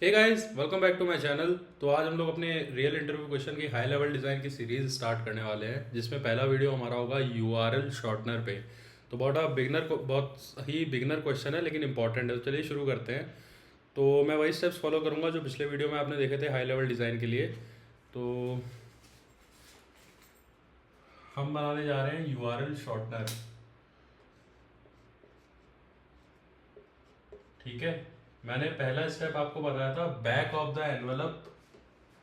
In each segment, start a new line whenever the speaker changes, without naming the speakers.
Hey guys, welcome back to my channel. तो आज हम लोग अपने रियल इंटरव्यू क्वेश्चन की हाई लेवल डिज़ाइन की सीरीज स्टार्ट करने वाले हैं, जिसमें पहला वीडियो हमारा होगा यूआरएल शॉर्टनर पे। तो बहुत ही बिगनर क्वेश्चन है, लेकिन इंपॉर्टेंट है। तो चलिए शुरू करते हैं। तो मैं वही स्टेप्स फॉलो करूंगा जो पिछले वीडियो में आपने देखे थे हाई लेवल डिज़ाइन के लिए। तो हम बनाने जा रहे हैं यूआरएल शॉर्टनर। ठीक है, मैंने पहला स्टेप आपको बताया था back of the envelope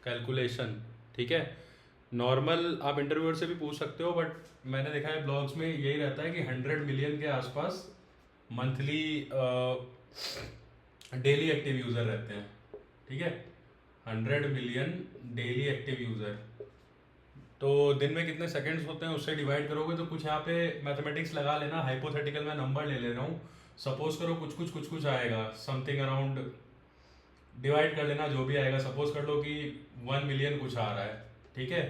calculation. ठीक है, नॉर्मल आप इंटरव्यूअर से भी पूछ सकते हो, बट मैंने देखा है ब्लॉग्स में यही रहता है कि 100 मिलियन के आसपास मंथली डेली एक्टिव यूज़र रहते हैं। ठीक है, 100 मिलियन डेली एक्टिव यूज़र। तो दिन में कितने सेकंड्स होते हैं उससे डिवाइड करोगे तो कुछ यहाँ पे मैथमेटिक्स लगा लेना। हाइपोथेटिकल मैं नंबर ले ले रहा हूँ। सपोज करो कुछ कुछ आएगा, समथिंग अराउंड, डिवाइड कर लेना जो भी आएगा। सपोज कर लो कि 1 मिलियन कुछ आ रहा है। ठीक है,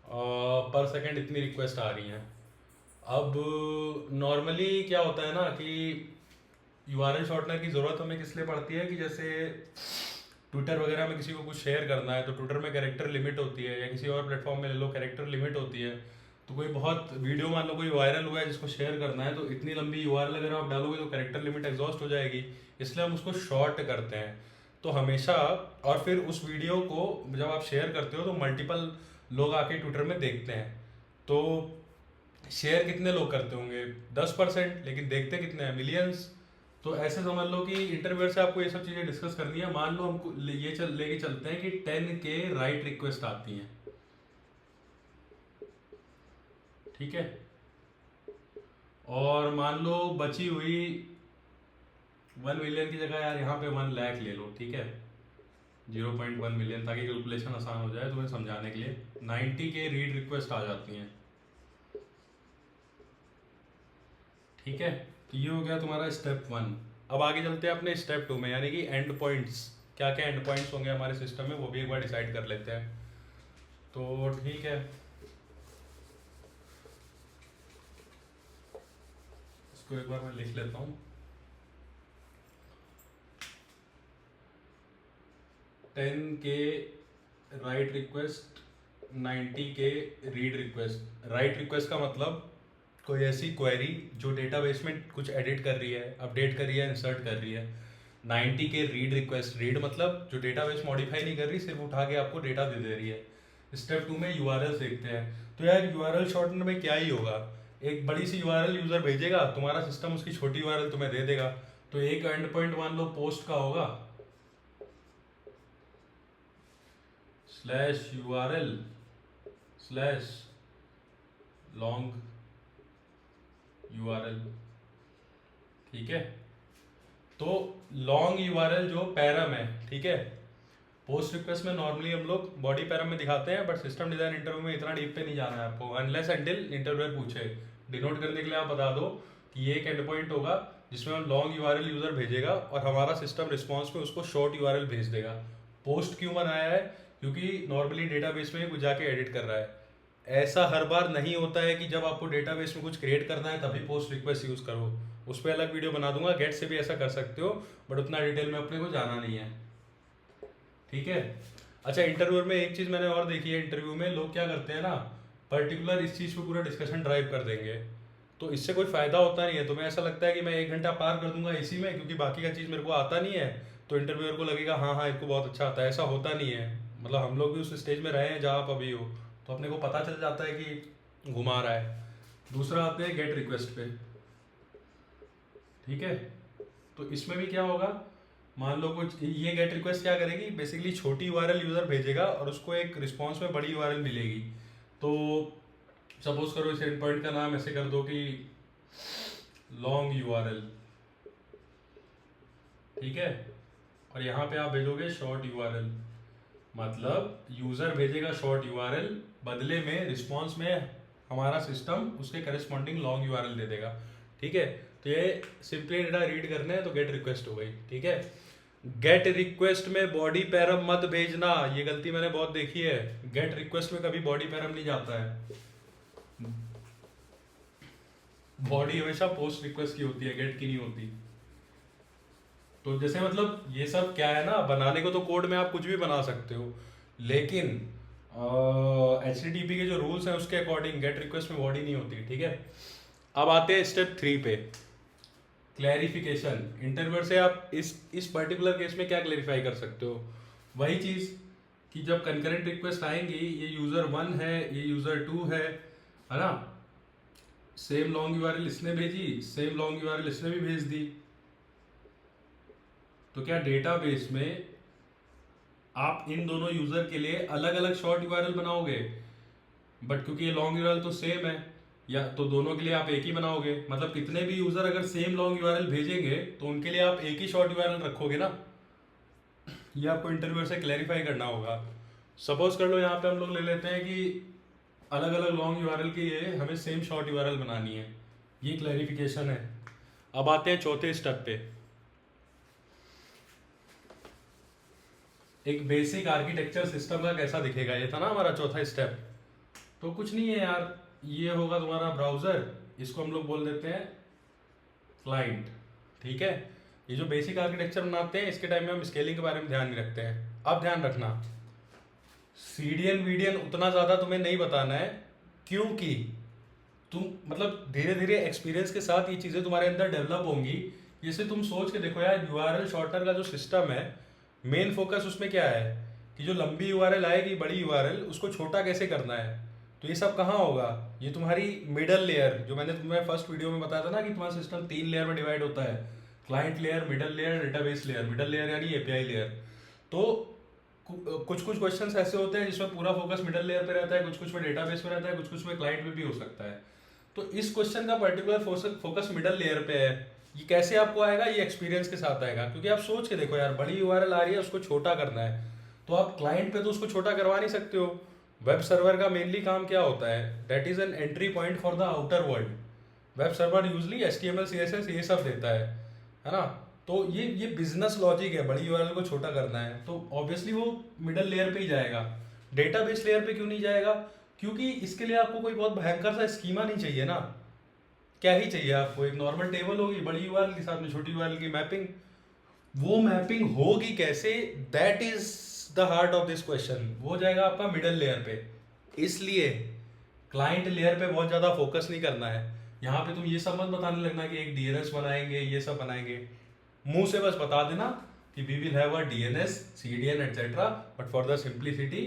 पर सेकंड इतनी रिक्वेस्ट आ रही हैं। अब नॉर्मली क्या होता है ना कि यूआरएल शॉर्टनर की ज़रूरत हमें किस लिए पड़ती है कि जैसे ट्विटर वगैरह में किसी को कुछ शेयर करना है तो ट्विटर में कैरेक्टर लिमिट होती है, या किसी और प्लेटफॉर्म में ले लो कैरेक्टर लिमिट होती है। तो कोई बहुत वीडियो मान लो कोई वायरल हुआ है जिसको शेयर करना है, तो इतनी लंबी यूआरएल अगर आप डालोगे तो कैरेक्टर लिमिट एग्जॉस्ट हो जाएगी। इसलिए हम उसको शॉर्ट करते हैं। तो हमेशा, और फिर उस वीडियो को जब आप शेयर करते हो तो मल्टीपल लोग आके ट्विटर में देखते हैं। तो शेयर कितने लोग करते होंगे? 10%, लेकिन देखते कितने हैं? मिलियंस। तो ऐसे समझ लो कि इंटरव्यूअर से आपको ये सब चीज़ें डिस्कस करनी है। मान लो हमको लेके चलते हैं कि 10 के राइट रिक्वेस्ट आती हैं। ठीक है, और मान लो बची हुई 1 मिलियन की जगह यार यहाँ पे 1 लाख ले लो। ठीक है, 0.1 मिलियन, ताकि कैलकुलेशन आसान हो जाए तुम्हें समझाने के लिए। 90 के रीड रिक्वेस्ट आ जाती हैं। ठीक है, तो ये हो गया तुम्हारा स्टेप 1। अब आगे चलते हैं अपने स्टेप 2 में, यानी कि एंड पॉइंट्स। क्या क्या एंड पॉइंट्स होंगे हमारे सिस्टम में वो भी एक बार डिसाइड कर लेते हैं। तो ठीक है, इसको एक बार मैं लिख लेता हूँ। 10 के राइट रिक्वेस्ट, 90 के रीड रिक्वेस्ट। राइट रिक्वेस्ट का मतलब कोई ऐसी क्वेरी जो डेटाबेस में कुछ एडिट कर रही है, अपडेट कर रही है, इंसर्ट कर रही है। 90 के रीड रिक्वेस्ट, रीड मतलब जो डेटाबेस मॉडिफाई नहीं कर रही, सिर्फ उठा के आपको डेटा दे रही है। स्टेप 2 में यूआरएल देखते हैं। तो यार यूआरएल शॉर्टनर में क्या ही होगा, एक बड़ी सी यूआरएल यूजर भेजेगा, तुम्हारा सिस्टम उसकी छोटी यूआरएल तुम्हें दे देगा। तो एक एंड पॉइंट मान लो पोस्ट का होगा, /URL/लॉन्ग यूआरएल। ठीक है, तो लॉन्ग यूआरएल जो पैरम है। ठीक है, पोस्ट रिक्वेस्ट में नॉर्मली हम लोग बॉडी पैरम में दिखाते हैं, बट सिस्टम डिजाइन इंटरव्यू में इतना डीप पे नहीं जाना है आपको, अनलेस एंटिल इंटरव्यूअर पूछे। डिनोट करने के लिए आप बता दो कि ये एक एंड पॉइंट होगा जिसमें हम लॉन्ग यूआरएल यूजर भेजेगा और हमारा सिस्टम रिस्पॉन्स में उसको शॉर्ट यूआरएल भेज देगा। पोस्ट क्यों बनाया है? क्योंकि नॉर्मली डेटाबेस में कुछ जाके एडिट कर रहा है। ऐसा हर बार नहीं होता है कि जब आपको डेटाबेस में कुछ क्रिएट करना है तभी पोस्ट रिक्वेस्ट यूज करो। उस पर अलग वीडियो बना दूंगा। गेट से भी ऐसा कर सकते हो, बट उतना डिटेल में अपने को जाना नहीं है। ठीक है, अच्छा, इंटरव्यू में एक चीज़ मैंने और देखी है। इंटरव्यू में लोग क्या करते हैं ना, पर्टिकुलर इस चीज़ पे पूरा डिस्कशन ड्राइव कर देंगे। तो इससे कोई फ़ायदा होता नहीं है। तुम्हें ऐसा लगता है कि मैं 1 घंटा पार कर दूंगा इसी में, क्योंकि बाकी का चीज़ मेरे को आता नहीं है। तो इंटरव्यूअर को लगेगा हाँ हाँ इनको बहुत अच्छा आता है। ऐसा होता नहीं है। मतलब हम लोग भी उस स्टेज में रहे हैं जहाँ आप अभी हो, तो अपने को पता चल जाता है कि घुमा रहा है। दूसरा आते हैं गेट रिक्वेस्ट पे। ठीक है, तो इसमें भी क्या होगा, मान लो कुछ, ये गेट रिक्वेस्ट क्या करेगी, बेसिकली छोटी यूआरएल यूजर भेजेगा और उसको एक रिस्पॉन्स में बड़ी यूआरएल मिलेगी। तो सपोज करो इस एंड पॉइंट का नाम ऐसे कर दो कि लॉन्ग यूआरएल। ठीक है, और यहाँ पे आप भेजोगे शॉर्ट यूआरएल। मतलब यूजर भेजेगा शॉर्ट यूआरएल, बदले में रिस्पॉन्स में हमारा सिस्टम उसके करस्पॉन्डिंग लॉन्ग यूआरएल दे देगा। ठीक है, तो ये सिंपली डेटा रीड करने हैं तो गेट रिक्वेस्ट हो गई। ठीक है, गेट रिक्वेस्ट में बॉडी पैरम मत भेजना, ये गलती मैंने बहुत देखी है। गेट रिक्वेस्ट में कभी बॉडी पैरम नहीं जाता है। बॉडी हमेशा पोस्ट रिक्वेस्ट की होती है, गेट की नहीं होती। तो जैसे मतलब ये सब क्या है ना, बनाने को तो कोड में आप कुछ भी बना सकते हो, लेकिन HTTP के जो रूल्स हैं उसके अकॉर्डिंग गेट रिक्वेस्ट में बॉडी नहीं होती, ठीक है। अब आते हैं स्टेप 3 पे, क्लैरिफिकेशन। इंटरव्यूअर से आप इस पर्टिकुलर केस में क्या क्लैरिफाई कर सकते हो? वही चीज़ कि जब कंकरेंट रिक्वेस्ट आएंगी, ये यूज़र 1 है, ये यूज़र 2 है ना, सेम लॉन्ग यूआरएल इसने भेजी, सेम लॉन्ग यूआरएल इसने भी भेज दी, तो क्या डेटाबेस में आप इन दोनों यूज़र के लिए अलग अलग शॉर्ट यूआरएल बनाओगे? बट क्योंकि ये लॉन्ग यूआरएल तो सेम है, या तो दोनों के लिए आप एक ही बनाओगे। मतलब कितने भी यूज़र अगर सेम लॉन्ग यूआरएल भेजेंगे तो उनके लिए आप एक ही शॉर्ट यूआरएल रखोगे ना। ये आपको इंटरव्यूअर से क्लैरिफाई करना होगा। सपोज कर लो यहाँ पे हम लोग ले लेते हैं कि अलग अलग लॉन्ग यूआरएल के लिए हमें सेम शॉर्ट यूआरएल बनानी है, ये क्लैरिफिकेशन है। अब आते हैं चौथे स्टेप पे, एक बेसिक आर्किटेक्चर सिस्टम का कैसा दिखेगा, ये था ना हमारा चौथा स्टेप। तो कुछ नहीं है यार, ये होगा तुम्हारा ब्राउजर, इसको हम लोग बोल देते हैं क्लाइंट, ठीक है। ये जो बेसिक आर्किटेक्चर बनाते हैं इसके टाइम में हम स्केलिंग के बारे में ध्यान नहीं रखते हैं। अब ध्यान रखना, सीडीएन वीडीएन उतना ज़्यादा तुम्हें नहीं बताना है, क्योंकि तुम मतलब धीरे धीरे एक्सपीरियंस के साथ ये चीज़ें तुम्हारे अंदर डेवलप होंगी। जैसे तुम सोच के देखो यार, यूआरएल शॉर्टनर का जो सिस्टम है, मेन फोकस उसमें क्या है कि जो लंबी यूआरएल आएगी, बड़ी यूआरएल, उसको छोटा कैसे करना है। तो ये सब कहाँ होगा? ये तुम्हारी मिडल लेयर, जो मैंने तुम्हें फर्स्ट वीडियो में बताया था ना कि तुम्हारा सिस्टम 3 लेयर में डिवाइड होता है, client layer, middle layer, database layer. Middle layer यानी एपीआई लेयर। तो कुछ कुछ क्वेश्चंस ऐसे होते हैं जिसमें पूरा फोकस मिडल लेयर पे रहता है, कुछ कुछ में डेटाबेस में रहता है, कुछ कुछ में क्लाइंट में भी हो सकता है। तो इस क्वेश्चन का पर्टिकुलर फोकस मिडल लेयर पे है। ये कैसे आपको आएगा? ये एक्सपीरियंस के साथ आएगा, क्योंकि आप सोच के देखो यार, बड़ी यूआरएल आ रही है, उसको छोटा करना है, तो आप क्लाइंट पे तो उसको छोटा करवा नहीं सकते हो। वेब सर्वर का मेनली काम क्या होता है? That is an entry point for the outer world. Web server usually HTML CSS ये सब देता है ना। तो ये बिजनेस लॉजिक है, बड़ी यूआरएल को छोटा करना है, तो ऑब्वियसली वो मिडल लेयर पे ही जाएगा। डेटाबेस लेयर पे क्यों नहीं जाएगा? क्योंकि इसके लिए आपको कोई बहुत भयंकर सा स्कीमा नहीं चाहिए ना। क्या ही चाहिए आपको? एक नॉर्मल टेबल होगी बड़ी यूआरएल के साथ में छोटी यूआरएल की मैपिंग। वो मैपिंग होगी कैसे? That is the heart of this question. वो जाएगा आपका मिडल लेयर पे। इसलिए क्लाइंट लेयर पे बहुत ज्यादा फोकस नहीं करना है। यहाँ पे तुम ये सब मत बताने लगना कि एक डीएनएस बनाएंगे, ये सब बनाएंगे। मुंह से बस बता देना कि we will have a DNS, CDN etcetera, but for the simplicity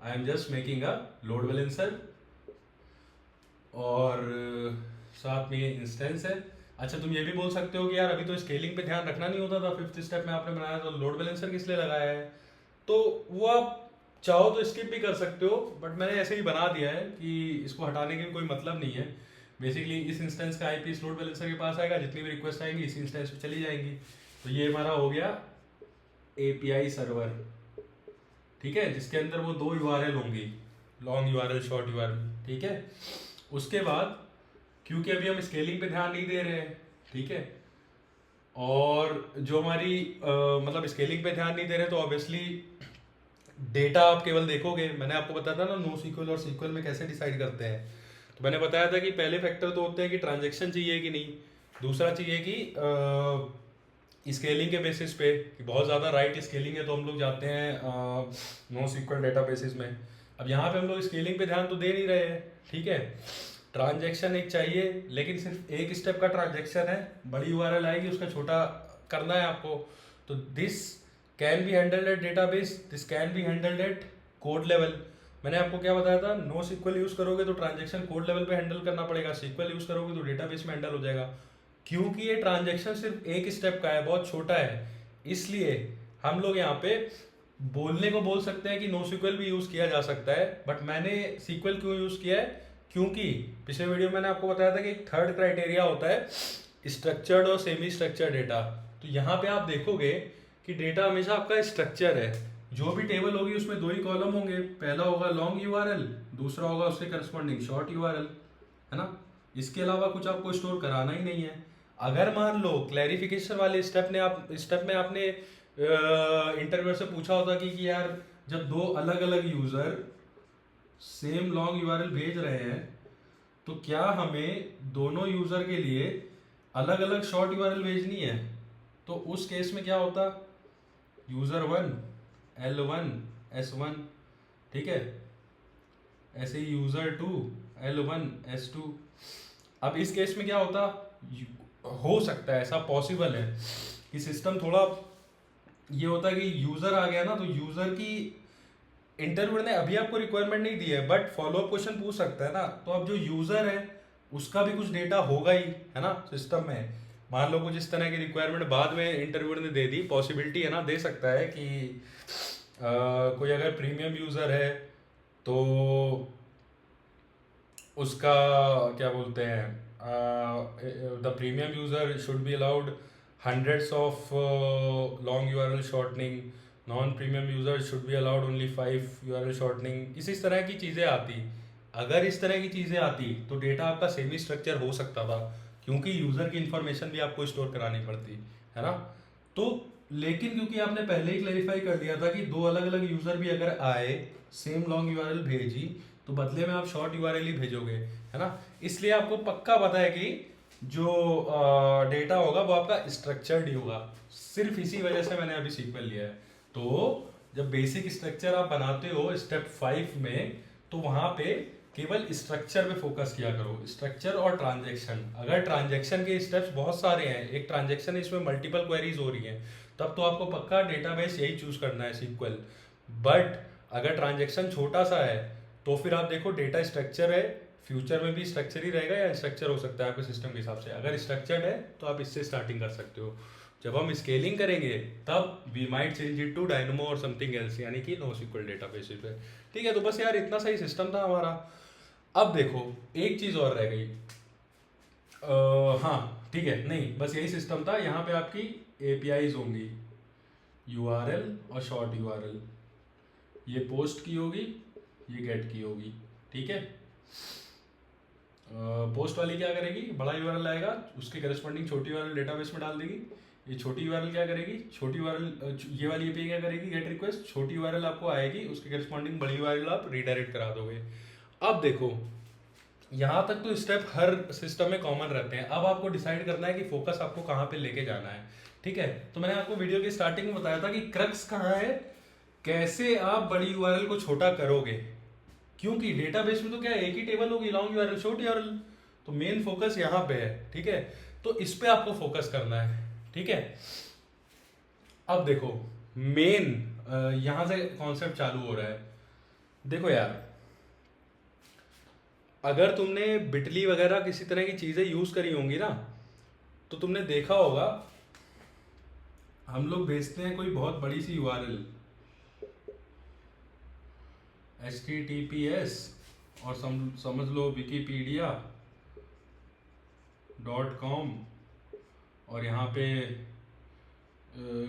I am just making a load balancer, और साथ में ये इंस्टेंस है। अच्छा, तुम ये भी बोल सकते हो कि यार अभी तो स्केलिंग पे ध्यान रखना नहीं होता था, 5th स्टेप में आपने बनाया, तो लोड बैलेंसर किस लिए लगाया है? तो वो आप चाहो तो स्किप भी कर सकते हो, बट मैंने ऐसे ही बना दिया है कि इसको हटाने की कोई मतलब नहीं है। बेसिकली इस इंस्टेंस का आईपी इस लोड बैलेंसर के पास आएगा, जितनी भी रिक्वेस्ट आएंगी इस इंस्टेंस पे चली जाएंगी। तो ये हमारा हो गया एपीआई सर्वर, ठीक है, जिसके अंदर वो 2 यूआरएल होंगी, लॉन्ग यूआरएल, शॉर्ट यूआरएल, ठीक है। उसके बाद क्योंकि अभी हम स्केलिंग पे ध्यान नहीं दे रहे हैं, ठीक है, और जो हमारी मतलब स्केलिंग पे ध्यान नहीं दे रहे तो ऑब्वियसली डेटा आप केवल देखोगे। मैंने आपको बताया था ना नो सीक्वल और सीक्वल में कैसे डिसाइड करते हैं। तो मैंने बताया था कि पहले फैक्टर तो होते हैं कि ट्रांजैक्शन चाहिए कि नहीं, दूसरा चाहिए कि स्केलिंग के बेसिस पे कि बहुत ज़्यादा राइट स्केलिंग है तो हम लोग जाते हैं नो सीक्वल डेटा बेसिस में। अब यहाँ पे हम लोग स्केलिंग पे ध्यान तो दे नहीं रहे हैं, ठीक है। ट्रांजैक्शन एक चाहिए, लेकिन सिर्फ एक स्टेप का ट्रांजैक्शन है, बड़ी यूआरएल आएगी उसका छोटा करना है आपको। तो this can be handled at database, this can be handled at code level. मैंने आपको क्या बताया था? नो सीक्वल यूज करोगे तो ट्रांजैक्शन कोड लेवल पे हैंडल करना पड़ेगा, सीक्वल यूज करोगे तो डेटाबेस में हैंडल हो जाएगा। क्योंकि ये ट्रांजैक्शन सिर्फ एक स्टेप का है, बहुत छोटा है, इसलिए हम लोग यहाँ पे बोलने को बोल सकते हैं कि नो सीक्वल भी यूज किया जा सकता है। बट मैंने सीक्वल क्यों यूज किया है? क्योंकि पिछले वीडियो में मैंने आपको बताया था कि एक थर्ड क्राइटेरिया होता है स्ट्रक्चर्ड और सेमी स्ट्रक्चर्ड डेटा। तो यहाँ पे आप देखोगे कि डेटा हमेशा आपका स्ट्रक्चर है, जो भी टेबल होगी उसमें 2 ही कॉलम होंगे, पहला होगा लॉन्ग यूआरएल, दूसरा होगा उसके करस्पॉन्डिंग शॉर्ट यूआरएल, है ना। इसके अलावा कुछ आपको स्टोर कराना ही नहीं है। अगर मान लो क्लैरिफिकेशन वाले स्टेप में आपने इंटरव्यूअर से पूछा होता कि यार जब 2 अलग अलग यूजर सेम लॉन्ग यूआरएल भेज रहे हैं तो क्या हमें दोनों यूजर के लिए अलग अलग शॉर्ट यूआरएल भेजनी है? तो उस केस में क्या होता, यूज़र 1 L1 S1, ठीक है, ऐसे ही यूज़र 2 L1 S2। अब इस केस में क्या होता, हो सकता है, ऐसा पॉसिबल है कि सिस्टम थोड़ा ये होता है कि यूज़र आ गया ना, तो यूज़र की इंटरव्यू ने अभी आपको रिक्वायरमेंट नहीं दी है बट फॉलोअप क्वेश्चन पूछ सकता है ना, तो अब जो यूज़र है उसका भी कुछ डेटा होगा ही, है ना, सिस्टम में। मान लो कुछ इस तरह की रिक्वायरमेंट बाद में इंटरव्यू ने दे दी, पॉसिबिलिटी है ना, दे सकता है कि कोई अगर प्रीमियम यूज़र है तो उसका क्या बोलते हैं, the premium user should be allowed hundreds of long URL shortening, non premium user should be allowed only 5 URL shortening. इसी तरह की चीज़ें आती, अगर इस तरह की चीज़ें आती तो डेटा आपका सेमी स्ट्रक्चर हो सकता था, क्योंकि यूज़र की इन्फॉर्मेशन भी आपको स्टोर करानी पड़ती है ना। तो लेकिन क्योंकि आपने पहले ही क्लैरिफाई कर दिया था कि दो अलग अलग यूज़र भी अगर आए, सेम लॉन्ग URL भेजी, तो बदले में आप शॉर्ट URL ही भेजोगे, है ना। इसलिए आपको पक्का पता है कि जो डेटा होगा वो आपका स्ट्रक्चर्ड ही होगा। सिर्फ इसी वजह से मैंने अभी सीक्वल लिया है। तो जब बेसिक स्ट्रक्चर आप बनाते हो स्टेप 5 में, तो वहां पे केवल स्ट्रक्चर पे फोकस किया करो, स्ट्रक्चर और ट्रांजैक्शन। अगर ट्रांजैक्शन के स्टेप्स बहुत सारे हैं, एक ट्रांजैक्शन इसमें मल्टीपल क्वेरीज हो रही हैं, तब तो आपको पक्का डेटाबेस यही चूज करना है, सीक्वल। बट अगर ट्रांजैक्शन छोटा सा है तो फिर आप देखो डेटा स्ट्रक्चर है, फ्यूचर में भी स्ट्रक्चर ही रहेगा या स्ट्रक्चर हो सकता है आपके सिस्टम के हिसाब से। अगर स्ट्रक्चर्ड है तो आप इससे स्टार्टिंग कर सकते हो। जब हम स्केलिंग करेंगे तब we might change it to Dynamo or something else, यानी कि NoSQL डेटाबेस पे। ठीक है, तो बस यार इतना सही सिस्टम था हमारा। अब देखो एक चीज़ और रह गई। हाँ ठीक है, नहीं बस यही सिस्टम था। यहाँ पे आपकी APIs होंगी, URL और शॉर्ट URL, ये पोस्ट की होगी, ये गेट की होगी, ठीक है। पोस्ट वाली क्या करेगी, बड़ा URL आएगा, उसके करस्पॉन्डिंग छोटी URL डेटाबेस में डाल देगी। ये छोटी URL क्या करेगी, छोटी URL, ये वाली API क्या करेगी, गेट रिक्वेस्ट, छोटी URL आपको आएगी, उसके करस्पॉन्डिंग बड़ी URL आप रीडायरेक्ट करा दोगे। अब देखो यहाँ तक तो स्टेप हर सिस्टम में कॉमन रहते हैं। अब आपको डिसाइड करना है कि फोकस आपको कहाँ पे लेके जाना है, ठीक है। तो मैंने आपको वीडियो की स्टार्टिंग में बताया था कि क्रक्स कहाँ है, कैसे आप बड़ी URL को छोटा करोगे, क्योंकि डेटाबेस में तो क्या है, एक ही टेबल होगी, लॉन्ग URL शॉर्ट URL। तो मेन फोकस यहाँ पे है, ठीक है। तो इस पे आपको फोकस करना है, ठीक है। अब देखो मेन यहां से कॉन्सेप्ट चालू हो रहा है। देखो यार, अगर तुमने बिटली वगैरह किसी तरह की चीजें यूज करी होंगी ना, तो तुमने देखा होगा हम लोग भेजते हैं कोई बहुत बड़ी सी URL, HTTPS और समझ लो wikipedia.com, और यहाँ पे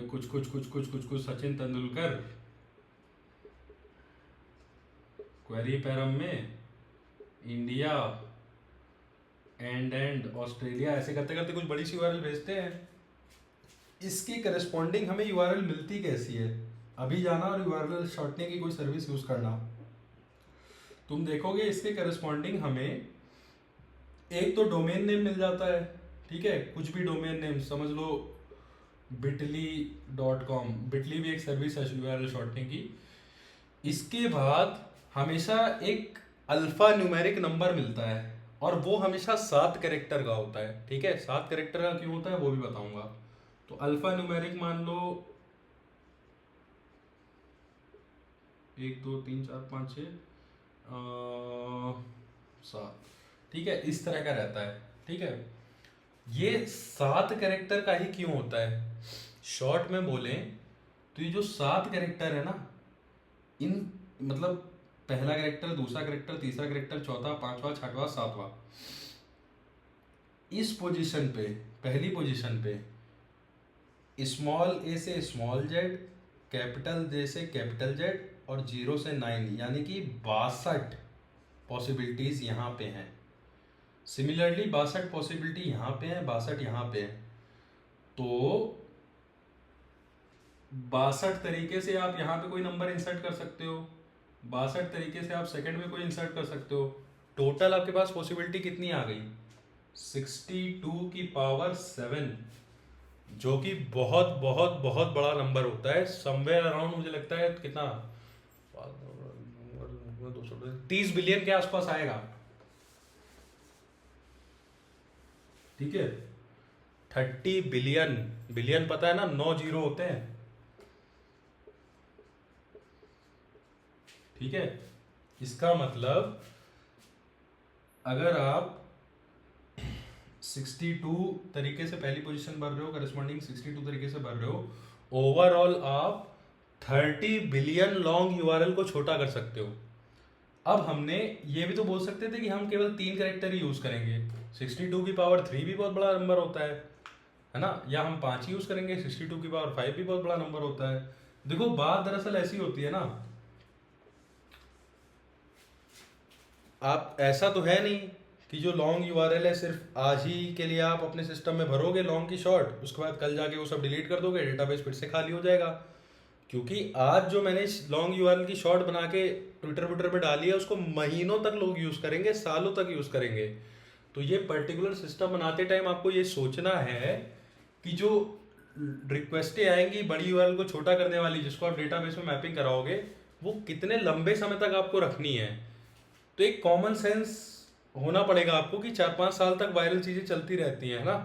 कुछ कुछ कुछ कुछ कुछ कुछ सचिन तेंदुलकर, क्वेरी पैरम में इंडिया एंड ऑस्ट्रेलिया, ऐसे करते करते कुछ बड़ी सी URL भेजते हैं। इसकी करस्पॉन्डिंग हमें URL मिलती कैसी है, अभी जाना और URL शॉर्टनिंग की कोई सर्विस यूज करना, तुम देखोगे इसके करस्पॉन्डिंग हमें एक तो डोमेन नेम मिल जाता है, ठीक है, कुछ भी डोमेन नेम, समझ लो bitly.com, बिटली भी एक सर्विस है URL शॉर्टनिंग की। इसके बाद हमेशा एक अल्फा न्यूमेरिक नंबर मिलता है, और वो हमेशा 7 कैरेक्टर का होता है, ठीक है। 7 कैरेक्टर का क्यों होता है वो भी बताऊंगा। तो अल्फा न्यूमेरिक मान लो 1 2 3 4 5 6 7, ठीक है, इस तरह का रहता है, ठीक है। ये 7 कैरेक्टर का ही क्यों होता है, शॉर्ट में बोले तो ये जो 7 कैरेक्टर है ना, इन मतलब पहला कैरेक्टर, दूसरा कैरेक्टर, तीसरा कैरेक्टर, चौथा, पांचवा, छठवां, सातवां, इस पोजीशन पे, पहली पोजीशन पे स्मॉल ए से स्मॉल जेड, कैपिटल जे से कैपिटल जेड, और 0 से 9, यानी कि 62 पॉसिबिलिटीज यहाँ पे हैं। सिमिलरली 62 पॉसिबिलिटी यहाँ पे है, 62 यहाँ पे है। तो 62 तरीके से आप यहाँ पे कोई नंबर इंसर्ट कर सकते हो, 62 तरीके से आप सेकंड में कोई इंसर्ट कर सकते हो। टोटल आपके पास पॉसिबिलिटी कितनी आ गई, 62 की पावर 7, जो कि बहुत बहुत बहुत बड़ा नंबर होता है, समवेयर अराउंड मुझे लगता है कितना, 30 बिलियन के आसपास आएगा। ठीक है, 30 बिलियन। बिलियन पता है ना, 9 जीरो होते हैं। ठीक है, इसका मतलब अगर आप 62 तरीके से पहली पोजीशन भर रहे हो, करस्पॉन्डिंग 62 तरीके से भर रहे हो, ओवरऑल आप 30 बिलियन लॉन्ग यूआरएल को छोटा कर सकते हो। अब हमने ये भी तो बोल सकते थे कि हम केवल 3 कैरेक्टर ही यूज करेंगे, 62 की पावर 3 भी बहुत बड़ा नंबर होता है ना, या हम 5 यूज करेंगे, 62 की पावर 5 भी बहुत बड़ा नंबर होता है। देखो बात दरअसल ऐसी होती है ना, आप ऐसा तो है नहीं कि जो लॉन्ग यूआरएल है सिर्फ आज ही के लिए आप अपने सिस्टम में भरोगे लॉन्ग की शॉर्ट, उसके बाद कल जाके वो सब डिलीट कर दोगे, डेटाबेस फिर से खाली हो जाएगा। क्योंकि आज जो मैंने लॉन्ग यूआरएल की शॉर्ट बना के ट्विटर ट्विटर पे डाली है, उसको महीनों तक लोग यूज करेंगे, सालों तक यूज करेंगे। तो ये पर्टिकुलर सिस्टम बनाते टाइम आपको ये सोचना है कि जो रिक्वेस्टें आएंगी बड़ी यूआरएल को छोटा करने वाली, जिसको आप डेटाबेस में मैपिंग कराओगे, वो कितने लंबे समय तक आपको रखनी है। तो एक कॉमन सेंस होना पड़ेगा आपको कि 4-5 साल तक वायरल चीजें चलती रहती हैं, है ना।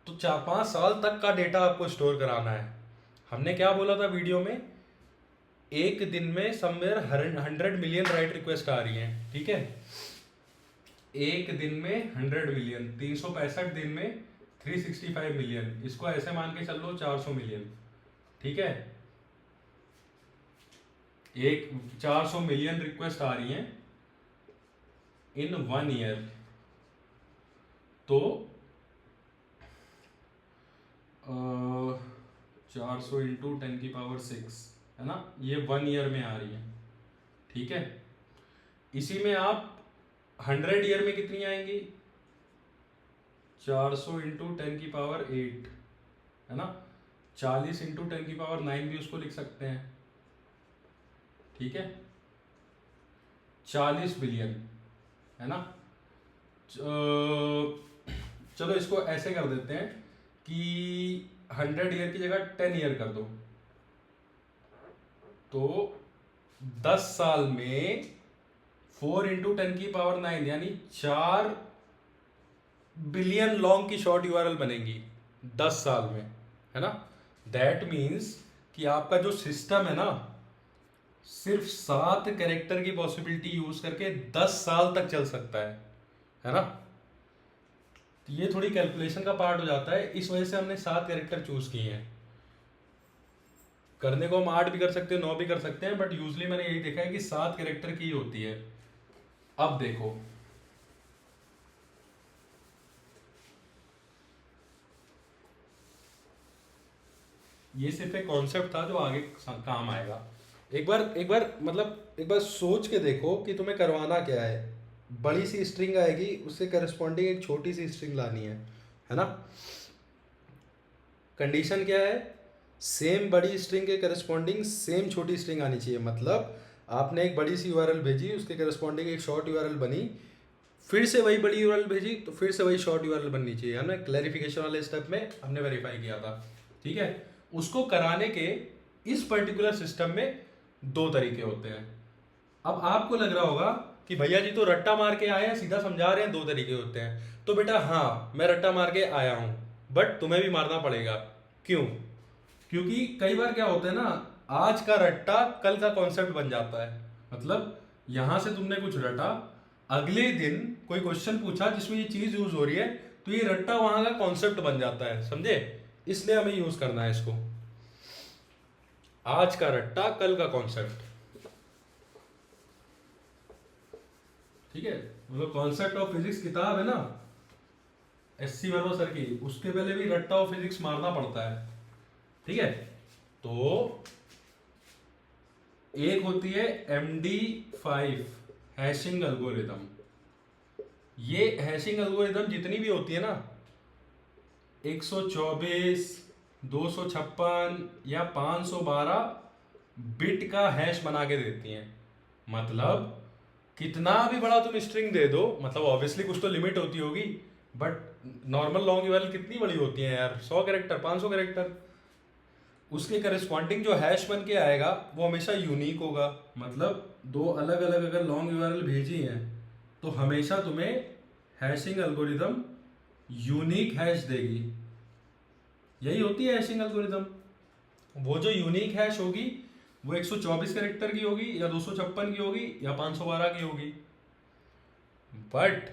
तो 4-5 साल तक का डेटा आपको स्टोर कराना है। हमने क्या बोला था वीडियो में, एक दिन में समवेयर 100 मिलियन राइट रिक्वेस्ट आ रही हैं। ठीक है, एक दिन में 100 मिलियन, 365 दिन में 365 मिलियन, इसको ऐसे मान के चल लो 400 मिलियन। ठीक है, एक 400 मिलियन रिक्वेस्ट आ रही हैं इन 1 ईयर। तो 400 × 10⁻6 है ना, ये 1 ईयर में आ रही है। ठीक है, इसी में आप 100 ईयर में कितनी आएंगी, 400 × 10⁻8 है ना, 40 × 10⁻9 भी उसको लिख सकते हैं। ठीक है, 40 बिलियन है ना। चलो इसको ऐसे कर देते हैं कि 100 ईयर की जगह 10 ईयर कर दो, तो 10 साल में 4 × 10⁻9 यानी 4 बिलियन लॉन्ग की शॉर्ट यूआरएल बनेगी 10 साल में, है ना। दैट मीन्स कि आपका जो सिस्टम है ना, सिर्फ 7 कैरेक्टर की पॉसिबिलिटी यूज करके 10 साल तक चल सकता है ना। तो ये थोड़ी कैलकुलेशन का पार्ट हो जाता है, इस वजह से हमने 7 कैरेक्टर चूज किए हैं। करने को हम 8 भी कर सकते हैं, 9 भी कर सकते हैं, बट यूजली मैंने यही देखा है कि 7 कैरेक्टर की होती है। अब देखो, ये सिर्फ एक कॉन्सेप्ट था जो आगे काम आएगा। एक बार सोच के देखो कि तुम्हें करवाना क्या है। बड़ी सी स्ट्रिंग आएगी, उससे करस्पॉन्डिंग एक छोटी सी स्ट्रिंग लानी है ना। कंडीशन क्या है, सेम बड़ी स्ट्रिंग के करस्पॉन्डिंग सेम छोटी स्ट्रिंग आनी चाहिए। मतलब आपने एक बड़ी सी यूआरएल भेजी, उसके करस्पॉन्डिंग एक शॉर्ट यूआरएल बनी, फिर से वही बड़ी यूआरएल भेजी तो फिर से वही शॉर्ट यूआरएल बननी चाहिए। हमने क्लैरिफिकेशन वाले स्टेप में हमने वेरीफाई किया था। ठीक है, उसको कराने के इस पर्टिकुलर सिस्टम में 2 तरीके होते हैं। अब आपको लग रहा होगा कि भैया जी तो रट्टा मार के आए हैं, सीधा समझा रहे हैं 2 तरीके होते हैं। तो बेटा हाँ, मैं रट्टा मार के आया हूं, बट तुम्हें भी मारना पड़ेगा। क्यों? क्योंकि कई बार क्या होता है ना, आज का रट्टा कल का कॉन्सेप्ट बन जाता है। मतलब यहां से तुमने कुछ रटा, अगले दिन कोई क्वेश्चन पूछा जिसमें ये चीज यूज हो रही है, तो ये रट्टा वहां का कॉन्सेप्ट बन जाता है, समझे। इसलिए हमें यूज करना है इसको, आज का रट्टा कल का कॉन्सेप्ट। ठीक है, मतलब कॉन्सेप्ट ऑफ फिजिक्स किताब है ना, SC वर्मा सर की, उसके पहले भी रट्टा ऑफ फिजिक्स मारना पड़ता है। ठीक है, तो एक होती है MD5 हैशिंग एल्गोरिथम। ये हैशिंग एल्गोरिथम जितनी भी होती है ना, 124, 256 या 512 बिट का हैश बना के देती हैं। मतलब कितना भी बड़ा तुम स्ट्रिंग दे दो, मतलब ऑब्वियसली कुछ तो लिमिट होती होगी, बट नॉर्मल लॉन्ग यूआरएल कितनी बड़ी होती है यार, 100 कैरेक्टर, 500 कैरेक्टर। उसके करस्पॉन्डिंग जो हैश बन के आएगा वो हमेशा यूनिक होगा। मतलब दो अलग अलग अगर लॉन्ग यूआरएल भेजी हैं तो हमेशा तुम्हें हैशिंग एल्गोरिदम यूनिक हैश देगी। यही होती है हैशिंग एल्गोरिदम। वो जो यूनिक हैश होगी वो 124 कैरेक्टर की होगी या 256 की होगी या 512 की होगी। बट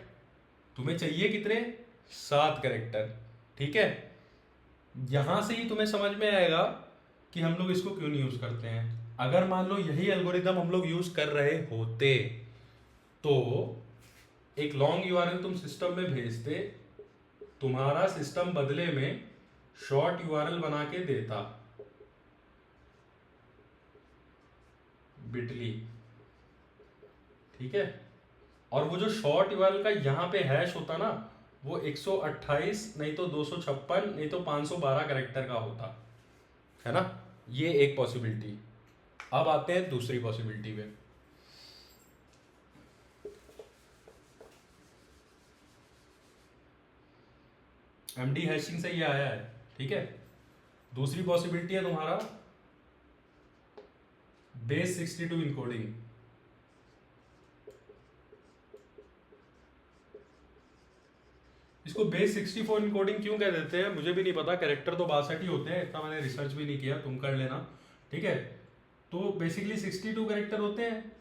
तुम्हें चाहिए कितने, 7 कैरेक्टर। ठीक है, यहां से ही तुम्हें समझ में आएगा कि हम लोग इसको क्यों नहीं यूज करते हैं। अगर मान लो यही एल्गोरिदम हम लोग यूज कर रहे होते तो एक लॉन्ग यूआरएल तुम सिस्टम में भेजते, तुम्हारा सिस्टम बदले में शॉर्ट यूआरएल बना के देता, बिटली। ठीक है, और वो जो शॉर्ट यूआरएल का यहाँ पे हैश होता ना, वो 128 नहीं तो 256 नहीं तो 512 कैरेक्टर का होता है ना। ये एक पॉसिबिलिटी। अब आते हैं दूसरी पॉसिबिलिटी पे। एमडी हैशिंग से ये आया है। ठीक है, दूसरी पॉसिबिलिटी है तुम्हारा बेस 62 इनकोडिंग। इसको बेस 64 इनकोडिंग क्यों कह देते हैं मुझे भी नहीं पता। कैरेक्टर तो 62 ही होते हैं, इतना मैंने रिसर्च भी नहीं किया, तुम कर लेना। ठीक है, तो बेसिकली 62 कैरेक्टर होते हैं।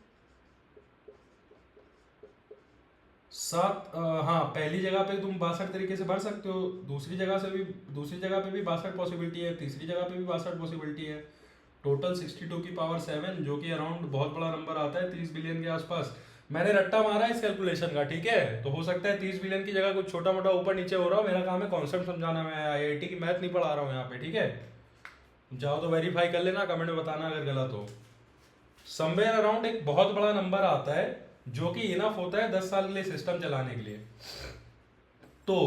हाँ, पहली जगह पे तुम 62 तरीके से भर सकते हो, दूसरी जगह पे भी 62 पॉसिबिलिटी है, तीसरी जगह पे भी 62 पॉसिबिलिटी है। टोटल 62 की पावर 7, जो कि अराउंड बहुत बड़ा नंबर आता है, 30 बिलियन के आसपास। मैंने रट्टा मारा है इस कैलकुलेशन का। ठीक है, तो हो सकता है 30 बिलियन की जगह कुछ छोटा मोटा ऊपर नीचे हो रहा हो। मेरा काम है कॉन्सेप्ट समझाना, मैं आईआईटी की मैथ नहीं पढ़ा रहा हूँ यहाँ पे। ठीक है, जाओ तो वेरीफाई कर लेना, कमेंट में बताना अगर गलत हो। समवेयर अराउंड एक बहुत बड़ा नंबर आता है जो कि इनफ होता है 10 साल के लिए सिस्टम चलाने के लिए। तो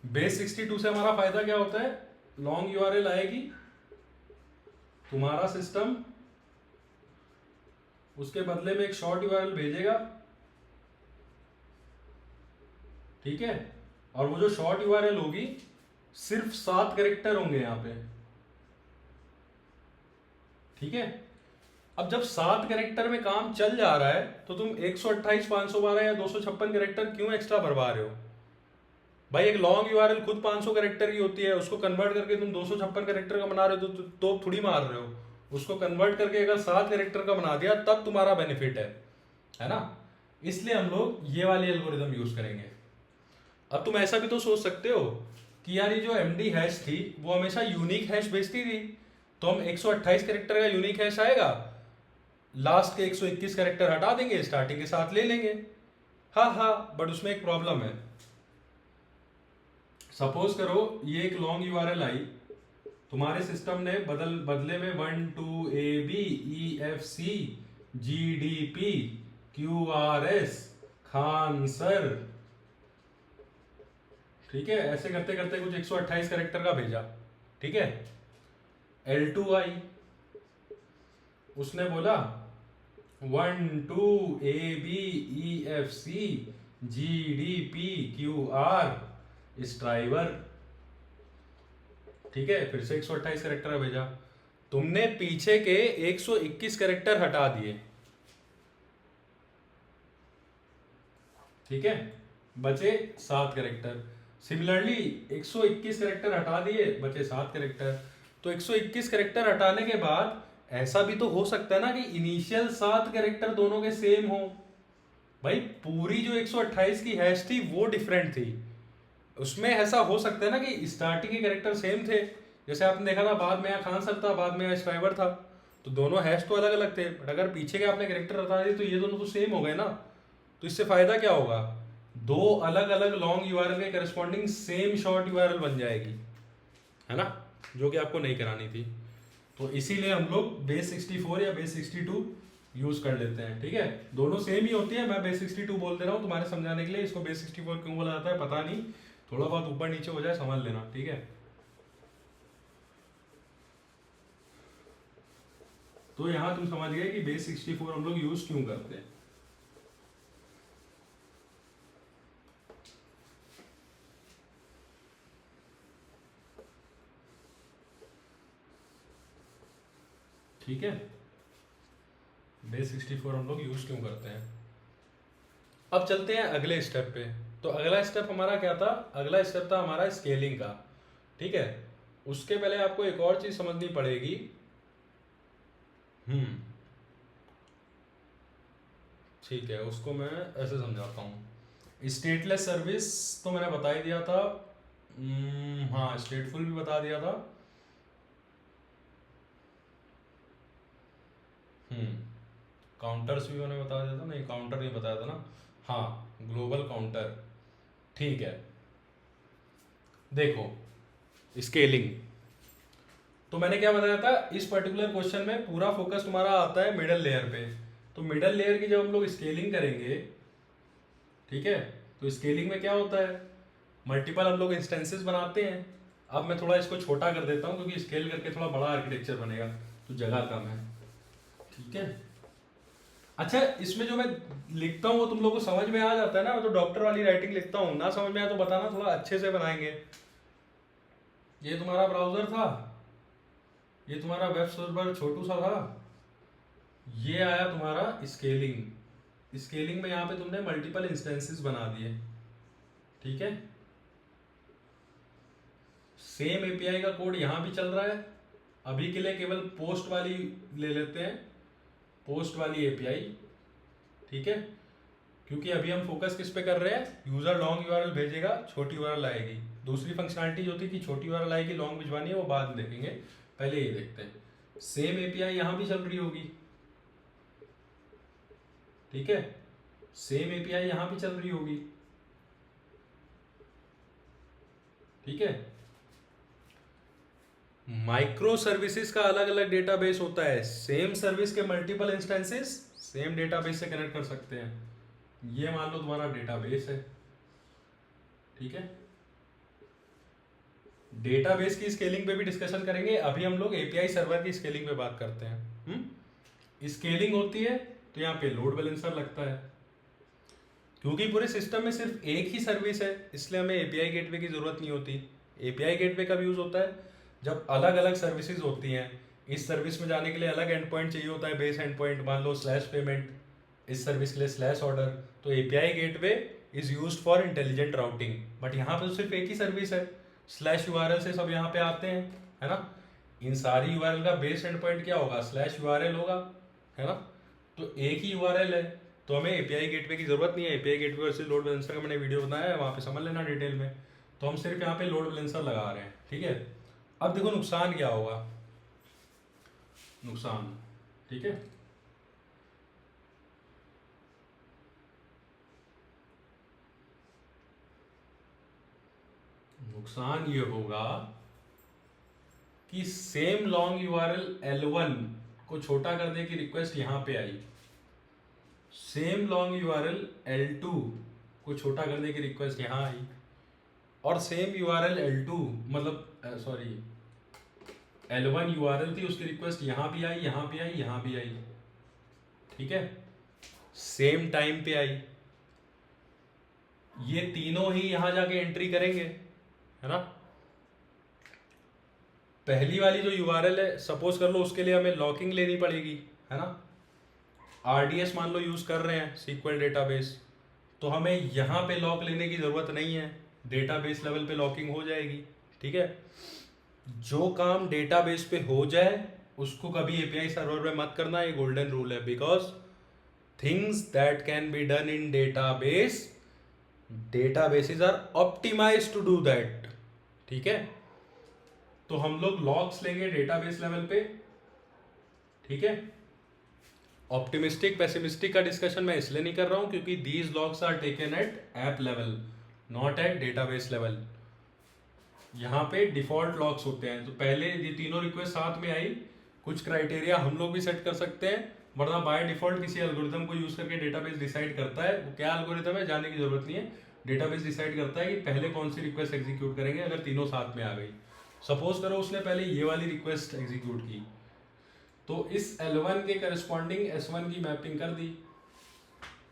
बेस 62 से हमारा फायदा क्या होता है, लॉन्ग यूआरएल आएगी, तुम्हारा सिस्टम उसके बदले में एक शॉर्ट यूआरएल भेजेगा। ठीक है, और वो जो शॉर्ट यूआरएल होगी सिर्फ 7 कैरेक्टर होंगे यहां पे। ठीक है, अब जब 7 कैरेक्टर में काम चल जा रहा है तो तुम 128, 512 या 256 कैरेक्टर क्यों एक्स्ट्रा भरवा रहे हो भाई। एक लॉन्ग यूआरएल खुद 500 कैरेक्टर की होती है, उसको कन्वर्ट करके तुम 256 कैरेक्टर का बना रहे हो तो थोड़ी मार रहे हो। उसको कन्वर्ट करके अगर 7 कैरेक्टर का बना दिया तब तुम्हारा बेनिफिट है ना। इसलिए हम लोग ये वाली एल्गोरिदम यूज करेंगे। अब तुम ऐसा भी तो सोच सकते हो कि यार ये जो एमडी हैश थी वो हमेशा यूनिक हैश भेजती थी, तो हम 128 कैरेक्टर का यूनिक हैश आएगा, लास्ट के 121 कैरेक्टर हटा देंगे, स्टार्टिंग के साथ ले लेंगे। हाँ, बट उसमें एक प्रॉब्लम है। सपोज करो ये एक लॉन्ग यूआरएल आई, तुम्हारे सिस्टम ने बदले में 1 2 AB EFC GDP QRS Khan sir, ठीक है, ऐसे करते करते कुछ 128 कैरेक्टर का भेजा। ठीक है, L2 आई, उसने बोला 1 2 AB EFC GDP QR striver. ठीक है, फिर से 128 कैरेक्टर भेजा, तुमने पीछे के 121 कैरेक्टर हटा दिए। ठीक है, बचे 7 कैरेक्टर। सिमिलरली 121 कैरेक्टर हटा दिए, बचे 7 कैरेक्टर। तो 121 कैरेक्टर हटाने के बाद ऐसा भी तो हो सकता है ना कि इनिशियल 7 कैरेक्टर दोनों के सेम हो। भाई पूरी जो 128 की हैश थी वो डिफरेंट थी, उसमें ऐसा हो सकता है ना कि स्टार्टिंग के कैरेक्टर सेम थे, जैसे आपने देखा था बाद में यहाँ खान सर था, बाद में यहाँ स्ट्राइवर था, तो दोनों हैश तो अलग अलग थे, बट अगर पीछे के आपने कैरेक्टर हटा दिए तो ये दोनों तो सेम हो गए ना। तो इससे फायदा क्या होगा, दो अलग अलग लॉन्ग यूआरएल के करस्पॉन्डिंग सेम शॉर्ट यूआरएल बन जाएगी, है ना, जो कि आपको नहीं करानी थी। तो इसीलिए हम लोग बेस 64 या बेस 62 यूज कर लेते हैं। ठीक है, दोनों सेम ही होती है, मैं बेस 62 बोल दे रहा हूँ तुम्हारे समझाने के लिए। इसको बेस 64 क्यों बोला जाता है पता नहीं, थोड़ा बहुत ऊपर नीचे हो जाए समझ लेना। ठीक है, तो यहां तुम समझ गए कि बेस 64 हम लोग यूज क्यों करते हैं। ठीक है, बेस 64 हम लोग यूज क्यों करते हैं। अब चलते हैं अगले स्टेप पे। तो अगला स्टेप हमारा क्या था, अगला स्टेप था हमारा स्केलिंग का। ठीक है, उसके पहले आपको एक और चीज समझनी पड़ेगी। ठीक है, उसको मैं ऐसे समझाता हूँ। स्टेटलेस सर्विस तो मैंने बता ही दिया था। हाँ, स्टेटफुल भी बता दिया था। काउंटर्स भी मैंने बता दिया था, नहीं काउंटर नहीं बताया था ना। हाँ, ग्लोबल काउंटर। ठीक है, देखो स्केलिंग तो मैंने क्या बताया था, इस पर्टिकुलर क्वेश्चन में पूरा फोकस तुम्हारा आता है मिडल लेयर पे। तो मिडल लेयर की जब हम लोग स्केलिंग करेंगे, ठीक है, तो स्केलिंग में क्या होता है, मल्टीपल हम लोग इंस्टेंसेस बनाते हैं। अब मैं थोड़ा इसको छोटा कर देता हूँ क्योंकि स्केल करके थोड़ा बड़ा आर्किटेक्चर बनेगा, तो जगह कम है। ठीक है, अच्छा इसमें जो मैं लिखता हूँ वो तुम लोगों को समझ में आ जाता है ना। मैं तो डॉक्टर वाली राइटिंग लिखता हूँ, ना समझ में आया तो बताना, थोड़ा अच्छे से बनाएंगे। ये तुम्हारा ब्राउजर था, ये तुम्हारा वेब सर्वर छोटू सा था, ये आया तुम्हारा स्केलिंग। स्केलिंग में यहाँ पे तुमने मल्टीपल इंस्टेंसेस बना दिए। ठीक है, सेम एपीआई का कोड यहाँ भी चल रहा है। अभी के लिए केवल पोस्ट वाली ले लेते हैं, पोस्ट वाली एपीआई। ठीक है, क्योंकि अभी हम फोकस किस पे कर रहे हैं, यूजर लॉन्ग यूआरएल भेजेगा, छोटी यूआरएल आएगी। दूसरी फंक्शनलिटी जो थी कि छोटी यूआरएल आएगी, लॉन्ग भिजवानी है, वो बाद में देखेंगे, पहले ये देखते हैं। सेम एपीआई यहाँ भी चल रही होगी। ठीक है, सेम एपीआई यहाँ भी चल रही होगी। ठीक है, माइक्रो सर्विसेज का अलग अलग डेटाबेस होता है, सेम सर्विस के मल्टीपल इंस्टेंसेस सेम डेटाबेस से कनेक्ट कर सकते हैं। ये मान लो तुम्हारा डेटाबेस है। ठीक है, डेटाबेस की स्केलिंग पे भी डिस्कशन करेंगे, अभी हम लोग एपीआई सर्वर की स्केलिंग पे बात करते हैं। स्केलिंग होती है तो यहाँ पे लोड बैलेंसर लगता है, क्योंकि पूरे सिस्टम में सिर्फ एक ही सर्विस है, इसलिए हमें एपीआई गेटवे की जरूरत नहीं होती। एपीआई गेटवे कब यूज होता है, जब अलग अलग सर्विसेज होती हैं। इस सर्विस में जाने के लिए अलग एंड पॉइंट चाहिए होता है, बेस एंड पॉइंट, मान लो स्लैश पेमेंट, इस सर्विस के लिए स्लैश ऑर्डर। तो API gateway is use for intelligent routing. But यहाँ पे तो सिर्फ एक ही सर्विस है, स्लैश यूआरएल से सब यहाँ पे आते हैं, है ना। इन सारी यूआरएल का बेस एंड पॉइंट क्या होगा, स्लैश यूआरएल होगा, है ना। तो एक ही यूआरएल है, तो हमें एपीआई गेटवे की जरूरत नहीं है। API gateway versus load balancer का मैंने वीडियो बनाया है, वहाँ पे समझ लेना डिटेल में। तो हम सिर्फ यहाँ पे लोड बैलेंसर लगा रहे हैं। ठीक है, अब देखो नुकसान क्या होगा, नुकसान। ठीक है, नुकसान ये होगा कि सेम लॉन्ग यूआरएल L1 को छोटा करने की रिक्वेस्ट यहां पे आई, सेम लॉन्ग यूआरएल L2 को छोटा करने की रिक्वेस्ट यहां आई, और सेम यूआरएल L2 मतलब सॉरी L1 यूआरएल थी, उसकी रिक्वेस्ट यहां भी आई, यहां भी आई, यहां भी आई। ठीक है, सेम टाइम पे आई। ये तीनों ही यहां जाके एंट्री करेंगे, है ना। पहली वाली जो यूआरएल है, सपोज कर लो उसके लिए हमें लॉकिंग लेनी पड़ेगी, है ना। आरडीएस मान लो यूज कर रहे हैं, सीक्वल डेटाबेस, तो हमें यहाँ पे लॉक लेने की जरूरत नहीं है, डेटाबेस लेवल पे लॉकिंग हो जाएगी। ठीक है, जो काम डेटाबेस पे हो जाए उसको कभी एपीआई सर्वर पे मत करना, ये गोल्डन रूल है। Because things that can be done in database, databases are optimized to do that. ठीक है, तो हम लोग लॉक्स लेंगे डेटाबेस लेवल पे। ठीक है, ऑप्टिमिस्टिक पेसिमिस्टिक का डिस्कशन मैं इसलिए नहीं कर रहा हूं क्योंकि these locks are taken at app level, not at database level. यहाँ पे डिफॉल्ट लॉक्स होते हैं, तो पहले ये तीनों रिक्वेस्ट साथ में आई, कुछ क्राइटेरिया हम लोग भी सेट कर सकते हैं, वरना बाय डिफॉल्ट किसी एल्गोरिथम को यूज करके डेटाबेस डिसाइड करता है। वो क्या एल्गोरिथम है जाने की जरूरत नहीं है, डेटाबेस डिसाइड करता है कि पहले कौन सी रिक्वेस्ट एग्जीक्यूट करेंगे अगर तीनों साथ में आ गई। सपोज करो उसने पहले ये वाली रिक्वेस्ट एग्जीक्यूट की, तो इस L1 के करस्पॉन्डिंग S1 की मैपिंग कर दी,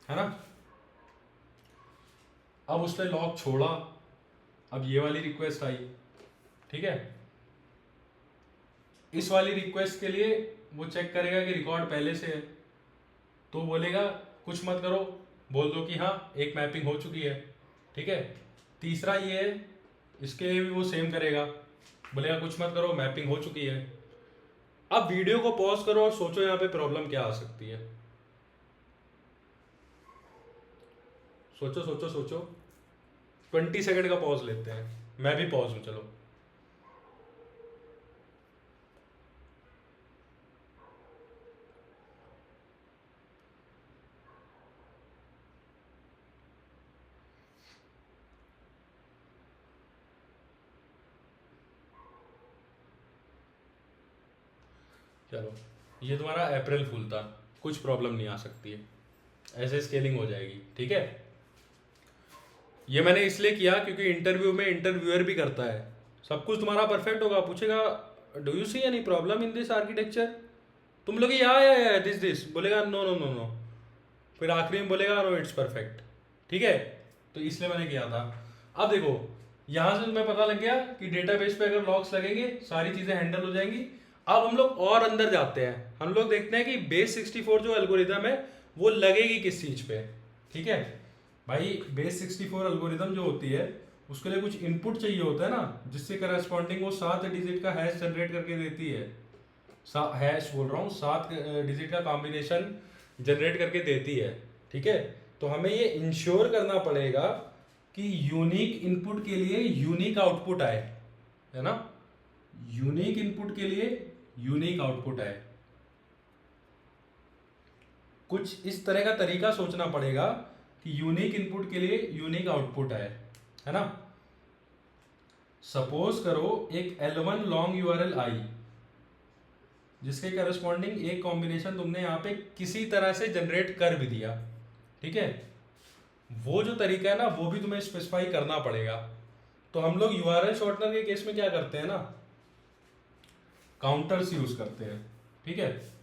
है ना। अब उसने लॉक छोड़ा, अब ये वाली रिक्वेस्ट आई। ठीक है, इस वाली रिक्वेस्ट के लिए वो चेक करेगा कि रिकॉर्ड पहले से है, तो बोलेगा कुछ मत करो, बोल दो कि हाँ एक मैपिंग हो चुकी है। ठीक है, तीसरा ये है, इसके लिए भी वो सेम करेगा, बोलेगा कुछ मत करो मैपिंग हो चुकी है। अब वीडियो को पॉज करो और सोचो यहाँ पे प्रॉब्लम क्या आ सकती है। सोचो सोचो सोचो, 20 सेकंड का पॉज लेते हैं, मैं भी पॉज हूँ चलो। चलो, ये तुम्हारा अप्रैल फूल था, कुछ प्रॉब्लम नहीं आ सकती है, ऐसे स्केलिंग हो जाएगी। ठीक है, ये मैंने इसलिए किया क्योंकि इंटरव्यू में इंटरव्यूअर भी करता है, सब कुछ तुम्हारा परफेक्ट होगा, पूछेगा do you see any problem in this architecture, तुम लोग या दिस बोलेगा नो नो नो नो, फिर आखिरी में बोलेगा नो इट्स परफेक्ट। ठीक है, तो इसलिए मैंने किया था। अब देखो, यहाँ से तुम्हें पता लग गया कि डेटाबेस पे अगर लॉग्स लगेंगे सारी चीज़ें हैंडल हो जाएंगी। अब हम लोग और अंदर जाते हैं, हम लोग देखते हैं कि बेस 64 जो एल्गोरिदम है वो लगेगी किस चीज़ पे। ठीक है भाई, बेस 64 एल्गोरिदम जो होती है उसके लिए कुछ इनपुट चाहिए होता है ना, जिससे करस्पॉन्डिंग वो 7 डिजिट का हैश जनरेट करके देती है। हैश बोल रहा हूँ, 7 डिजिट का कॉम्बिनेशन जनरेट करके देती है। ठीक है, तो हमें ये इंश्योर करना पड़ेगा कि यूनिक इनपुट के लिए यूनिक आउटपुट आए, है ना, यूनिक इनपुट के लिए यूनिक आउटपुट आए। कुछ इस तरह का तरीका सोचना पड़ेगा कि यूनिक इनपुट के लिए यूनिक आउटपुट आए, है ना। सपोज करो एक L1 लॉन्ग यूआरएल आई, जिसके करस्पॉन्डिंग एक कॉम्बिनेशन तुमने यहाँ पे किसी तरह से जनरेट कर भी दिया। ठीक है, वो जो तरीका है ना वो भी तुम्हें स्पेसिफाई करना पड़ेगा। तो हम लोग यूआरएल शॉर्टनर के केस में क्या करते हैं ना, काउंटर्स यूज करते हैं। ठीक है,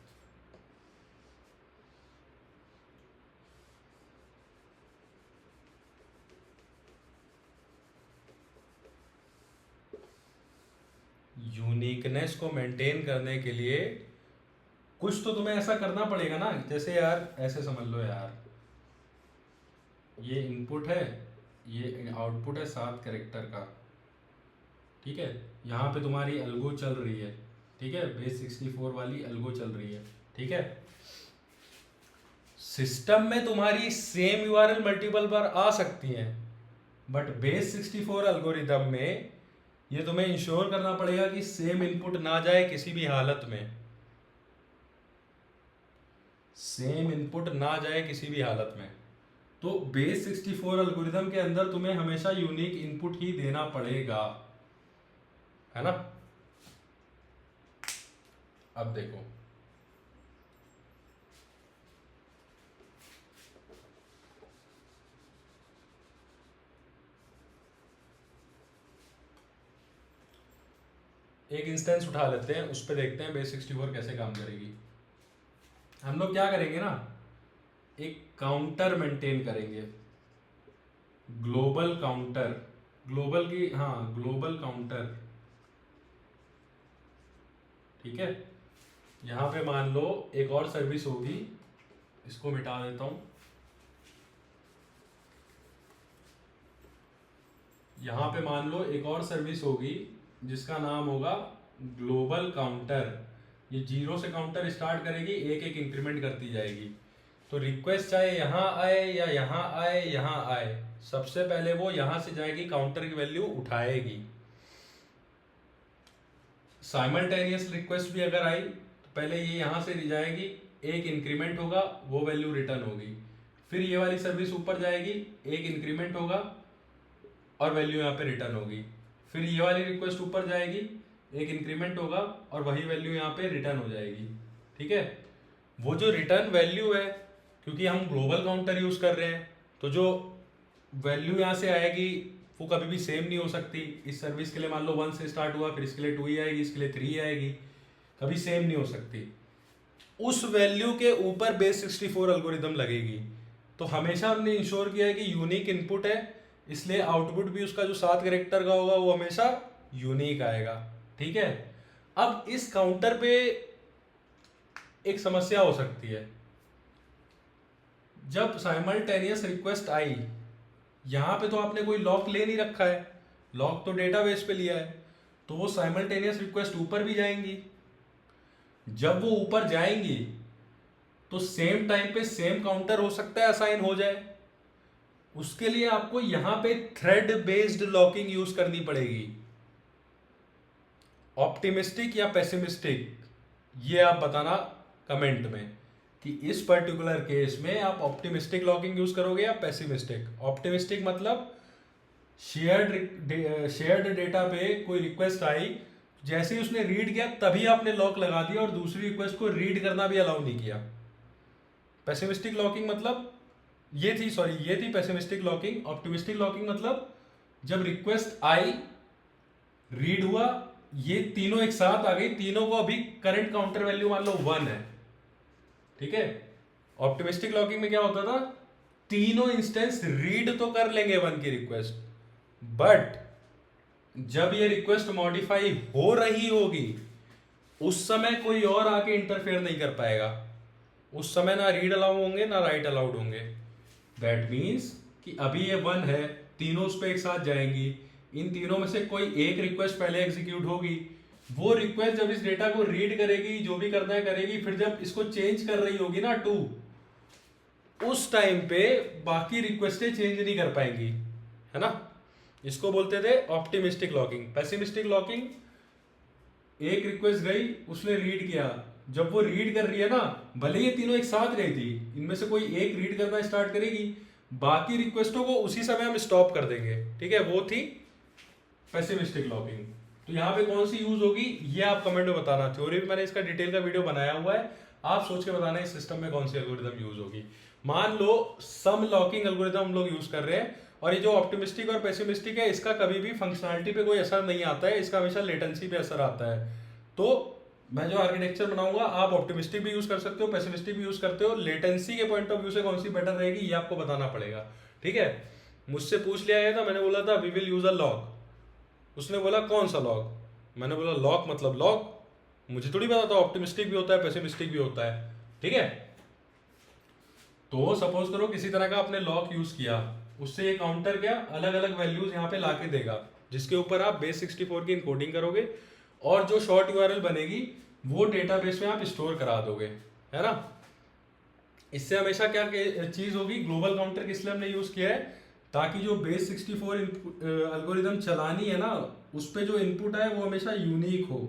यूनिकनेस को मेंटेन करने के लिए कुछ तो तुम्हें ऐसा करना पड़ेगा ना, जैसे यार ऐसे समझ लो यार, ये इनपुट है, ये आउटपुट है 7 कैरेक्टर का। ठीक है, यहाँ पे तुम्हारी अल्गो चल रही है। ठीक है, बेस 64 वाली अल्गो चल रही है। ठीक है, सिस्टम में तुम्हारी सेम यूआरएल मल्टीपल बार आ सकती हैं, बट बेस 64 एल्गोरिदम में ये तुम्हें इंश्योर करना पड़ेगा कि सेम इनपुट ना जाए किसी भी हालत में, सेम इनपुट ना जाए किसी भी हालत में। तो बेस 64 एल्गोरिदम के अंदर तुम्हें हमेशा यूनिक इनपुट ही देना पड़ेगा, है ना। अब देखो, एक इंस्टेंस उठा लेते हैं, उस पर देखते हैं बेस 64 कैसे काम करेगी। हम लोग क्या करेंगे ना, एक काउंटर मेंटेन करेंगे, ग्लोबल काउंटर, ग्लोबल की, हाँ ग्लोबल काउंटर। ठीक है, यहाँ पे मान लो एक और सर्विस होगी, इसको मिटा देता हूँ। यहाँ पे मान लो एक और सर्विस होगी जिसका नाम होगा ग्लोबल काउंटर। ये 0 से काउंटर स्टार्ट करेगी, एक एक इंक्रीमेंट करती जाएगी। तो रिक्वेस्ट चाहे यहाँ आए या यहाँ आए, यहाँ आए, सबसे पहले वो यहाँ से जाएगी, काउंटर की वैल्यू उठाएगी। साइमल्टेनियस रिक्वेस्ट भी अगर आई तो पहले ये यहाँ से जाएगी, एक इंक्रीमेंट होगा, वो वैल्यू रिटर्न होगी। फिर ये वाली सर्विस ऊपर जाएगी, एक इंक्रीमेंट होगा और वैल्यू यहाँ पे रिटर्न होगी। फिर ये वाली रिक्वेस्ट ऊपर जाएगी, एक इंक्रीमेंट होगा और वही वैल्यू यहाँ पे रिटर्न हो जाएगी। ठीक है, वो जो रिटर्न वैल्यू है, क्योंकि हम ग्लोबल काउंटर यूज कर रहे हैं, तो जो वैल्यू यहाँ से आएगी वो कभी भी सेम नहीं हो सकती। इस सर्विस के लिए मान लो 1 से स्टार्ट हुआ, फिर इसके लिए 2 ही आएगी, इसके लिए 3 आएगी, कभी सेम नहीं हो सकती। उस वैल्यू के ऊपर बेस 64 एल्गोरिदम लगेगी। तो हमेशा हमने इंश्योर किया है कि यूनिक इनपुट है, इसलिए आउटपुट भी उसका जो 7 कैरेक्टर का होगा वो हमेशा यूनिक आएगा। ठीक है, अब इस काउंटर पे एक समस्या हो सकती है। जब साइमल्टेनियस रिक्वेस्ट आई, यहाँ पे तो आपने कोई लॉक ले नहीं रखा है, लॉक तो डेटाबेस पे लिया है, तो वो साइमल्टेनियस रिक्वेस्ट ऊपर भी जाएंगी। जब वो ऊपर जाएंगी तो सेम टाइम पे सेम काउंटर हो सकता है असाइन हो जाए। उसके लिए आपको यहां पे थ्रेड बेस्ड लॉकिंग यूज करनी पड़ेगी। ऑप्टिमिस्टिक या पेसिमिस्टिक, ये आप बताना कमेंट में कि इस पर्टिकुलर केस में आप ऑप्टिमिस्टिक लॉकिंग यूज करोगे या पेसिमिस्टिक। ऑप्टिमिस्टिक मतलब शेयर्ड डेटा पे कोई रिक्वेस्ट आई, जैसे ही उसने रीड किया तभी आपने लॉक लगा दिया और दूसरी रिक्वेस्ट को रीड करना भी अलाउ नहीं किया। पेसिमिस्टिक लॉकिंग मतलब ये थी पेसिमिस्टिक लॉकिंग। ऑप्टिमिस्टिक लॉकिंग मतलब जब रिक्वेस्ट आई, रीड हुआ, ये तीनों एक साथ आ गई, तीनों को अभी करंट काउंटर वैल्यू मान लो 1 है, ठीक है। ऑप्टिमिस्टिक लॉकिंग में क्या होता था, तीनों इंस्टेंस रीड तो कर लेंगे 1 की रिक्वेस्ट, बट जब ये रिक्वेस्ट मॉडिफाई हो रही होगी उस समय कोई और आके इंटरफेयर नहीं कर पाएगा। उस समय ना रीड अलाउ होंगे ना राइट अलाउड होंगे। दैट मीन्स कि अभी ये 1 है, तीनों उस पर एक साथ जाएंगी, इन तीनों में से कोई एक रिक्वेस्ट पहले एग्जीक्यूट होगी, वो रिक्वेस्ट जब इस डेटा को रीड करेगी, जो भी करना है करेगी, फिर जब इसको चेंज कर रही होगी ना 2, उस टाइम पे बाकी रिक्वेस्टें चेंज नहीं कर पाएंगी, है ना। इसको बोलते थे ऑप्टिमिस्टिक लॉकिंग। पेसिमिस्टिक लॉकिंग, एक रिक्वेस्ट गई, उसने रीड किया, जब वो रीड कर रही है ना, भले ये तीनों एक साथ गई थी, इनमें से कोई एक रीड करना स्टार्ट करेगी, बाकी रिक्वेस्टों को उसी समय हम स्टॉप कर देंगे, ठीक है। वो थी पेसिमिस्टिक लॉकिंग। तो यहाँ पे कौन सी यूज होगी ये आप कमेंट में बताना। थ्योरी में मैंने इसका डिटेल का वीडियो बनाया हुआ है, आप सोच के बताना इस सिस्टम में कौन सी एल्गोरिथम यूज होगी। मान लो सम लॉकिंग एल्गोरिथम हम लोग यूज कर रहे हैं, और ये जो ऑप्टिमिस्टिक और पेसिमिस्टिक है, इसका कभी भी फंक्शनैलिटी पे कोई असर नहीं आता है, इसका हमेशा लेटेंसी पे असर आता है। तो मैं जो आर्किटेक्चर बनाऊंगा, आप ऑप्टिमिस्टिक भी यूज कर सकते हो, पेसिमिस्टिक भी यूज करते हो, लेटेंसी के पॉइंट ऑफ व्यू से कौन सी बेटर रहेगी ये आपको बताना पड़ेगा, ठीक है। मुझसे पूछ लिया गया था, मैंने बोला था we will use a lock, उसने बोला कौन सा लॉक, मैंने बोला लॉक मतलब लॉक, मुझे थोड़ी पता था ऑप्टिमिस्टिक भी होता है पेसिमिस्टिक भी होता है, ठीक है। तो सपोज करो किसी तरह का आपने लॉक यूज किया, उससे ये काउंटर क्या अलग अलग वैल्यूज यहाँ पे लाके देगा, जिसके ऊपर आप बेस 64 की इनकोडिंग करोगे, और जो शॉर्ट यूआरएल बनेगी वो डेटाबेस में आप स्टोर करा दोगे, है ना। इससे हमेशा क्या चीज होगी, ग्लोबल काउंटर किस लिए हमने यूज किया है, ताकि जो बेस 64 एल्गोरिदम चलानी है ना, उस पे जो इनपुट है वो हमेशा यूनिक हो,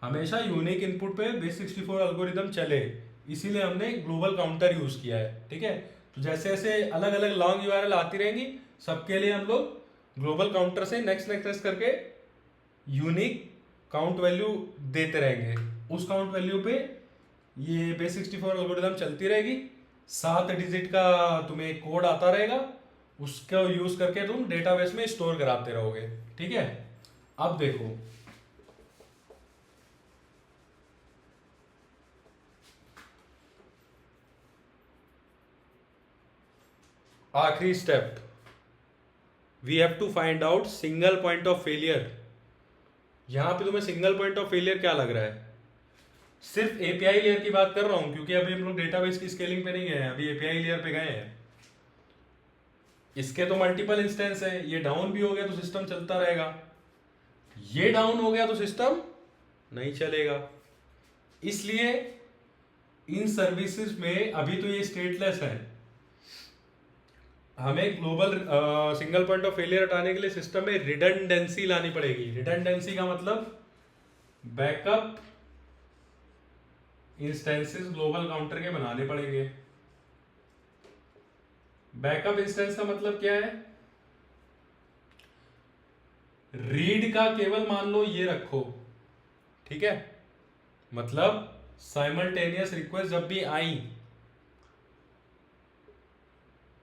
हमेशा यूनिक इनपुट पे बेस 64 एल्गोरिदम चले, इसीलिए हमने ग्लोबल काउंटर यूज किया है, ठीक है। तो जैसे जैसे अलग अलग लॉन्ग यूआरएल आती रहेंगी, सबके लिए हम लोग ग्लोबल काउंटर से नेक्स्ट नेक्स्ट करके यूनिक काउंट वैल्यू देते रहेंगे। उस काउंट वैल्यू पे ये बेस 64 एल्गोरिथम चलती रहेगी, 7 डिजिट का तुम्हें कोड आता रहेगा, उसका यूज करके तुम डेटाबेस में स्टोर कराते रहोगे, ठीक है। अब देखो आखिरी step, we have to find out single point of failure. यहां पे तुम्हें सिंगल पॉइंट ऑफ फेलियर क्या लग रहा है, सिर्फ एपीआई लेयर की बात कर रहा हूं, क्योंकि अभी हम लोग डेटाबेस की स्केलिंग पे नहीं गए हैं, अभी एपीआई लेयर पे गए हैं। इसके तो मल्टीपल इंस्टेंस है, ये डाउन भी हो गया तो सिस्टम चलता रहेगा, ये डाउन हो गया तो सिस्टम नहीं चलेगा। इसलिए इन सर्विसेज में अभी तो ये स्टेटलेस है, हमें global single point of failure हटाने के लिए सिस्टम में रिडंडेंसी लानी पड़ेगी। रिडंडेंसी का मतलब बैकअप इंस्टेंसेस ग्लोबल काउंटर के बनाने पड़ेंगे। बैकअप इंस्टेंस का मतलब क्या है, रीड का केवल मान लो ये रखो, ठीक है। मतलब साइमल्टेनियस रिक्वेस्ट जब भी आई,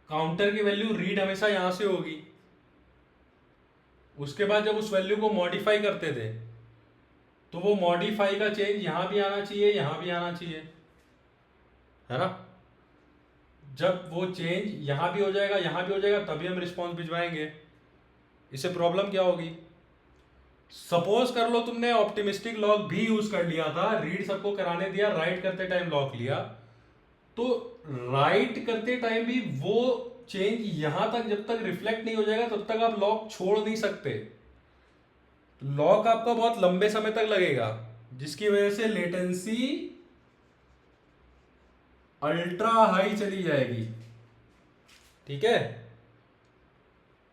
काउंटर की वैल्यू रीड हमेशा यहां से होगी, उसके बाद जब उस वैल्यू को मॉडिफाई करते थे तो वो मॉडिफाई का चेंज यहां भी आना चाहिए, यहां भी आना चाहिए, है ना। जब वो चेंज यहां भी हो जाएगा, यहां भी हो जाएगा, तभी हम रिस्पॉन्स भिजवाएंगे। इससे प्रॉब्लम क्या होगी, सपोज कर लो तुमने ऑप्टिमिस्टिक लॉक भी यूज कर लिया था, रीड सबको कराने दिया, राइट करते टाइम लॉक लिया, तो राइट करते टाइम भी वो चेंज यहां तक जब तक रिफ्लेक्ट नहीं हो जाएगा तब तक आप लॉक छोड़ नहीं सकते। लॉक आपका बहुत लंबे समय तक लगेगा, जिसकी वजह से लेटेंसी अल्ट्रा हाई चली जाएगी। ठीक है,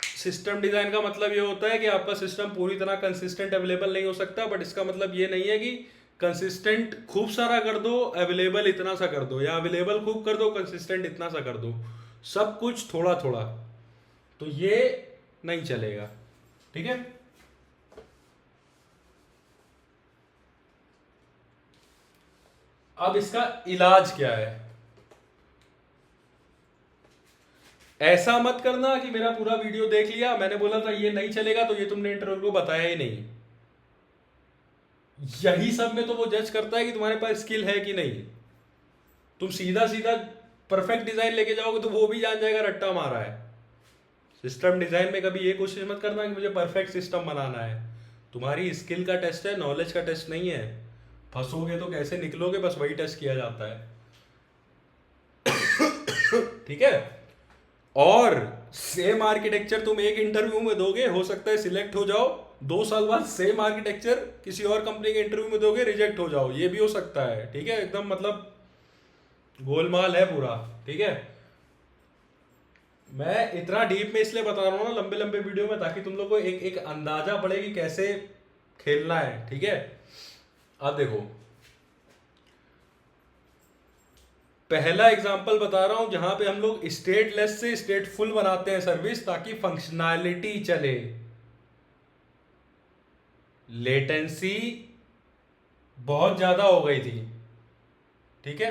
सिस्टम डिजाइन का मतलब ये होता है कि आपका सिस्टम पूरी तरह कंसिस्टेंट अवेलेबल नहीं हो सकता, बट इसका मतलब ये नहीं है कि कंसिस्टेंट खूब सारा कर दो, अवेलेबल इतना सा कर दो, या अवेलेबल खूब कर दो, कंसिस्टेंट इतना सा कर दो, सब कुछ थोड़ा थोड़ा, तो ये नहीं चलेगा। ठीक है, अब इसका इलाज क्या है? ऐसा मत करना कि मेरा पूरा वीडियो देख लिया, मैंने बोला था ये नहीं चलेगा तो ये तुमने इंटरव्यू को बताया ही नहीं। यही सब में तो वो जज करता है कि तुम्हारे पास स्किल है कि नहीं। तुम सीधा सीधा परफेक्ट डिजाइन लेके जाओगे तो वो भी जान जाएगा रट्टा मारा है। सिस्टम डिजाइन में कभी ये कोशिश मत करना कि मुझे परफेक्ट सिस्टम बनाना है। तुम्हारी स्किल का टेस्ट है, नॉलेज का टेस्ट नहीं है। फंसोगे तो कैसे निकलोगे, बस वही टेस्ट किया जाता है। ठीक है, और सेम आर्किटेक्चर तुम एक इंटरव्यू में दोगे, हो सकता है सिलेक्ट हो जाओ, 2 साल बाद सेम आर्किटेक्चर किसी और कंपनी के इंटरव्यू में दोगे, रिजेक्ट हो जाओ, ये भी हो सकता है। ठीक है, एकदम मतलब गोलमाल है पूरा। ठीक है, मैं इतना डीप में इसलिए बता रहा हूँ ना लंबे लंबे वीडियो में, ताकि तुम लोग को एक एक अंदाजा पड़े कि कैसे खेलना है। ठीक है, अब देखो पहला एग्जांपल बता रहा हूं जहां पे हम लोग स्टेटलेस से स्टेटफुल बनाते हैं सर्विस, ताकि फंक्शनैलिटी चले। लेटेंसी बहुत ज्यादा हो गई थी, ठीक है,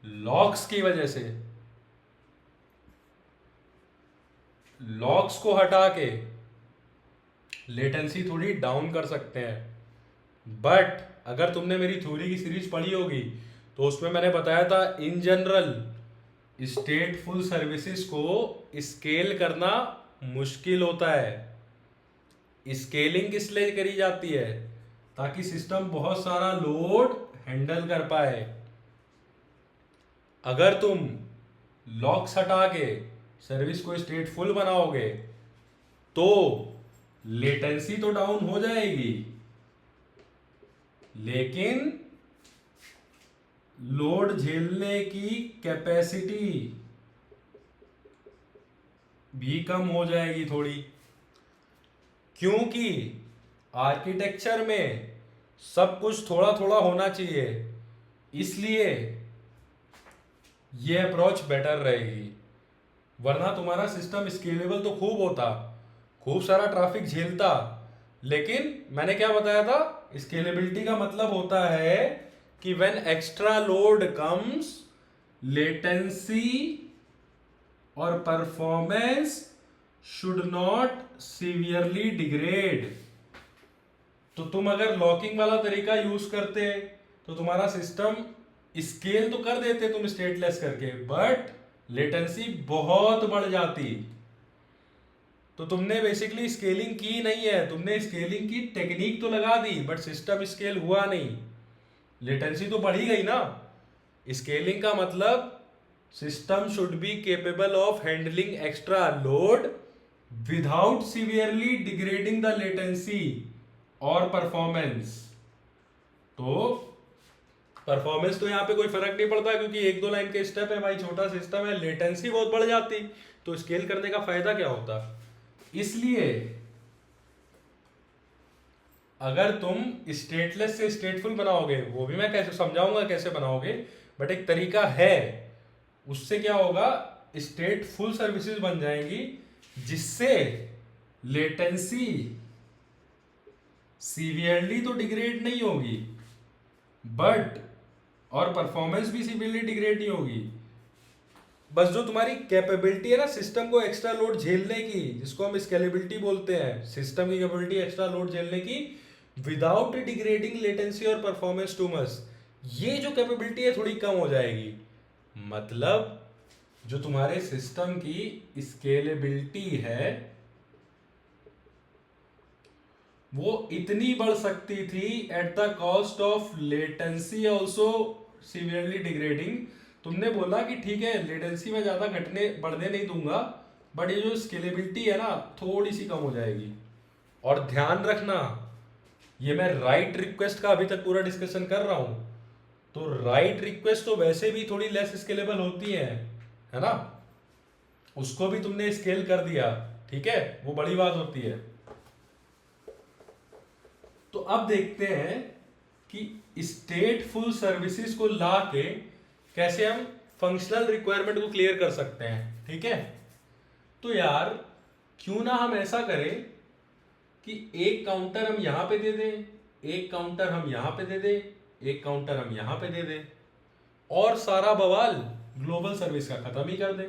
लॉक्स की वजह से। लॉक्स को हटा के लेटेंसी थोड़ी डाउन कर सकते हैं। बट अगर तुमने मेरी थ्योरी की सीरीज पढ़ी होगी तो उसमें मैंने बताया था इन जनरल स्टेटफुल सर्विसेज को स्केल करना मुश्किल होता है। स्केलिंग किस लिए करी जाती है? ताकि सिस्टम बहुत सारा लोड हैंडल कर पाए। अगर तुम लॉक्स हटा के सर्विस को स्टेटफुल बनाओगे तो लेटेंसी तो डाउन हो जाएगी, लेकिन लोड झेलने की कैपेसिटी भी कम हो जाएगी थोड़ी, क्योंकि आर्किटेक्चर में सब कुछ थोड़ा थोड़ा होना चाहिए। इसलिए यह अप्रोच बेटर रहेगी। वरना तुम्हारा सिस्टम स्केलेबल तो खूब होता, खूब सारा ट्रैफिक झेलता, लेकिन मैंने क्या बताया था, स्केलेबिलिटी का मतलब होता है कि when extra load comes, latency और performance should not severely degrade. तो तुम अगर लॉकिंग वाला तरीका यूज करते तो तुम्हारा सिस्टम स्केल तो कर देते तुम स्टेटलेस करके, बट लेटेंसी बहुत बढ़ जाती। तो तुमने बेसिकली स्केलिंग की नहीं है, तुमने स्केलिंग की टेक्निक तो लगा दी बट सिस्टम स्केल हुआ नहीं, लेटेंसी तो बढ़ी गई ना। स्केलिंग का मतलब system should be capable of handling extra load without severely degrading the latency और परफॉर्मेंस। तो परफॉर्मेंस तो यहाँ पे कोई फर्क नहीं पड़ता, क्योंकि 1-2 लाइन के स्टेप है भाई, छोटा सिस्टम है, लेटेंसी बहुत बढ़ जाती तो स्केल करने का फायदा क्या होता। इसलिए अगर तुम स्टेटलेस से स्टेटफुल बनाओगे, वो भी मैं कैसे समझाऊंगा कैसे बनाओगे, बट एक तरीका है, उससे क्या होगा, स्टेटफुल सर्विसेज बन जाएंगी जिससे लेटेंसी सीवियरली तो डिग्रेड नहीं होगी, बट और परफॉर्मेंस भी सीवियरली डिग्रेड नहीं होगी। बस जो तुम्हारी कैपेबिलिटी है ना सिस्टम को एक्स्ट्रा लोड झेलने की, जिसको हम स्केलेबिलिटी बोलते हैं, सिस्टम की कैपेबिलिटी एक्स्ट्रा लोड झेलने की विदाउट डिग्रेडिंग लेटेंसी और परफॉर्मेंस टू मच, ये जो कैपेबिलिटी है थोड़ी कम हो जाएगी। मतलब जो तुम्हारे सिस्टम की स्केलेबिलिटी है वो इतनी बढ़ सकती थी at the cost of latency also severely degrading. तुमने बोला कि ठीक है लेटेंसी में ज़्यादा घटने बढ़ने नहीं दूंगा, बट ये जो स्केलेबिलिटी है ना थोड़ी सी कम हो जाएगी। और ध्यान रखना, ये मैं राइट रिक्वेस्ट का अभी तक पूरा डिस्कशन कर रहा हूं, तो राइट रिक्वेस्ट तो वैसे भी थोड़ी लेस स्केलेबल होती है ना, उसको भी तुमने स्केल कर दिया, ठीक है, वो बड़ी बात होती है। तो अब देखते हैं कि स्टेटफुल सर्विसेज को ला के कैसे हम फंक्शनल रिक्वायरमेंट को क्लियर कर सकते हैं, ठीक है। तो यार क्यों ना हम ऐसा करें कि एक काउंटर हम यहां पे दे दें, एक काउंटर हम यहां पे दे दें, एक काउंटर हम यहां पे दे दें, और सारा बवाल ग्लोबल सर्विस का खत्म ही कर दें।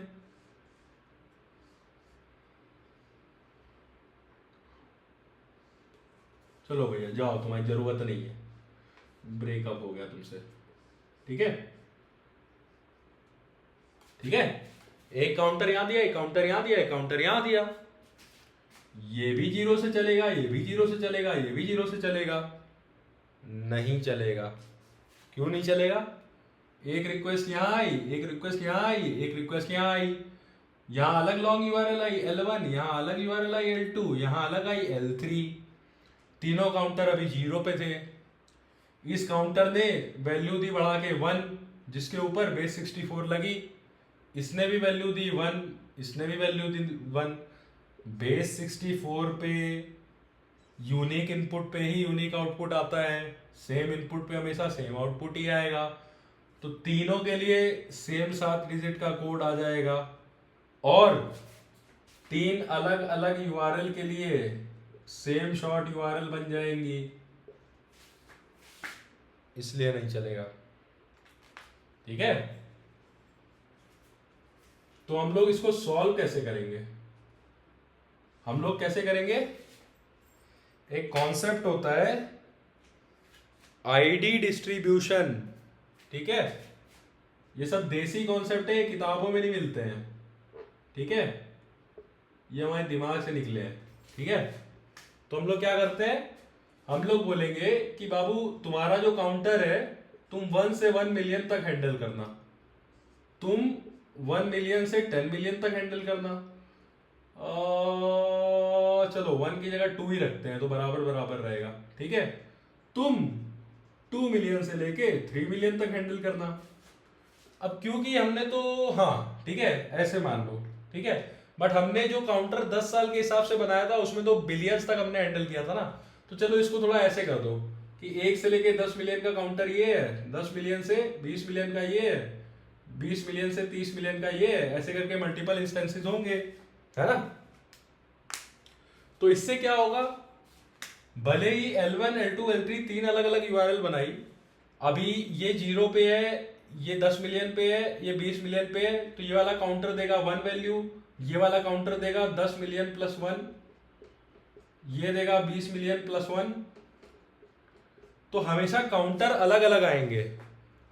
चलो भैया जाओ, तुम्हारी जरूरत नहीं है, ब्रेकअप हो गया तुमसे, ठीक है। ठीक है, एक काउंटर यहां दिया, एक काउंटर यहां दिया, एक काउंटर यहां दिया, ये भी 0 से चलेगा, ये भी 0 से चलेगा, ये भी 0 से चलेगा, नहीं चलेगा। क्यों नहीं चलेगा? एक रिक्वेस्ट यहां आई, एक रिक्वेस्ट यहां आई, एक रिक्वेस्ट यहां आई, यहां अलग लॉन्ग यूआरएल आई L1, यहां अलग यूआरएल आई L2, यहां अलग आई L3। तीनों काउंटर अभी 0 पे थे। इस काउंटर ने वैल्यू दी बढ़ा के 1, जिसके ऊपर बेस 64 लगी, इसने भी वैल्यू दी 1, इसने भी वैल्यू दी 1। बेस 64 पे यूनिक इनपुट पे ही यूनिक आउटपुट आता है, सेम इनपुट पे हमेशा सेम आउटपुट ही आएगा। तो तीनों के लिए सेम 7 डिजिट का कोड आ जाएगा, और 3 अलग अलग यूआरएल के लिए सेम शॉर्ट यूआरएल बन जाएंगी, इसलिए नहीं चलेगा, ठीक है। तो हम लोग इसको सॉल्व कैसे करेंगे? हम लोग कैसे करेंगे? एक कॉन्सेप्ट होता है आईडी डिस्ट्रीब्यूशन, ठीक है। ये सब देसी कॉन्सेप्ट है, किताबों में नहीं मिलते हैं, ठीक है, ये हमारे दिमाग से निकले हैं, ठीक है। तो हम लोग क्या करते हैं, हम लोग बोलेंगे कि बाबू तुम्हारा जो काउंटर है तुम 1 से 1 मिलियन तक हैंडल करना, तुम 1 मिलियन से 10 मिलियन तक हैंडल करना। चलो 1 की जगह 2 ही रखते हैं तो बराबर बराबर रहेगा, ठीक है। तुम 2 मिलियन से लेके 3 मिलियन तक हैंडल करना। अब क्योंकि हमने तो, हाँ ठीक है ऐसे मान लो, ठीक है, बट हमने जो काउंटर 10 साल के हिसाब से बनाया था उसमें तो बिलियंस तक हमने हैंडल किया था ना। तो चलो इसको थोड़ा ऐसे कर दो कि 1 से लेके 10 मिलियन का काउंटर ये है, 10 मिलियन से 20 मिलियन का ये है, 20 मिलियन से 30 मिलियन का ये है, ऐसे करके मल्टीपल इंस्टेंसेस होंगे, है ना। तो इससे क्या होगा, भले ही L1, L2, L3 3 अलग अलग यूआरएल बनाई, अभी ये 0 पे है, ये 10 मिलियन पे है, ये 20 मिलियन पे है, तो ये वाला काउंटर देगा 1 वैल्यू, ये वाला काउंटर देगा 10 मिलियन प्लस 1, ये देगा 20 मिलियन प्लस 1। तो हमेशा काउंटर अलग अलग आएंगे।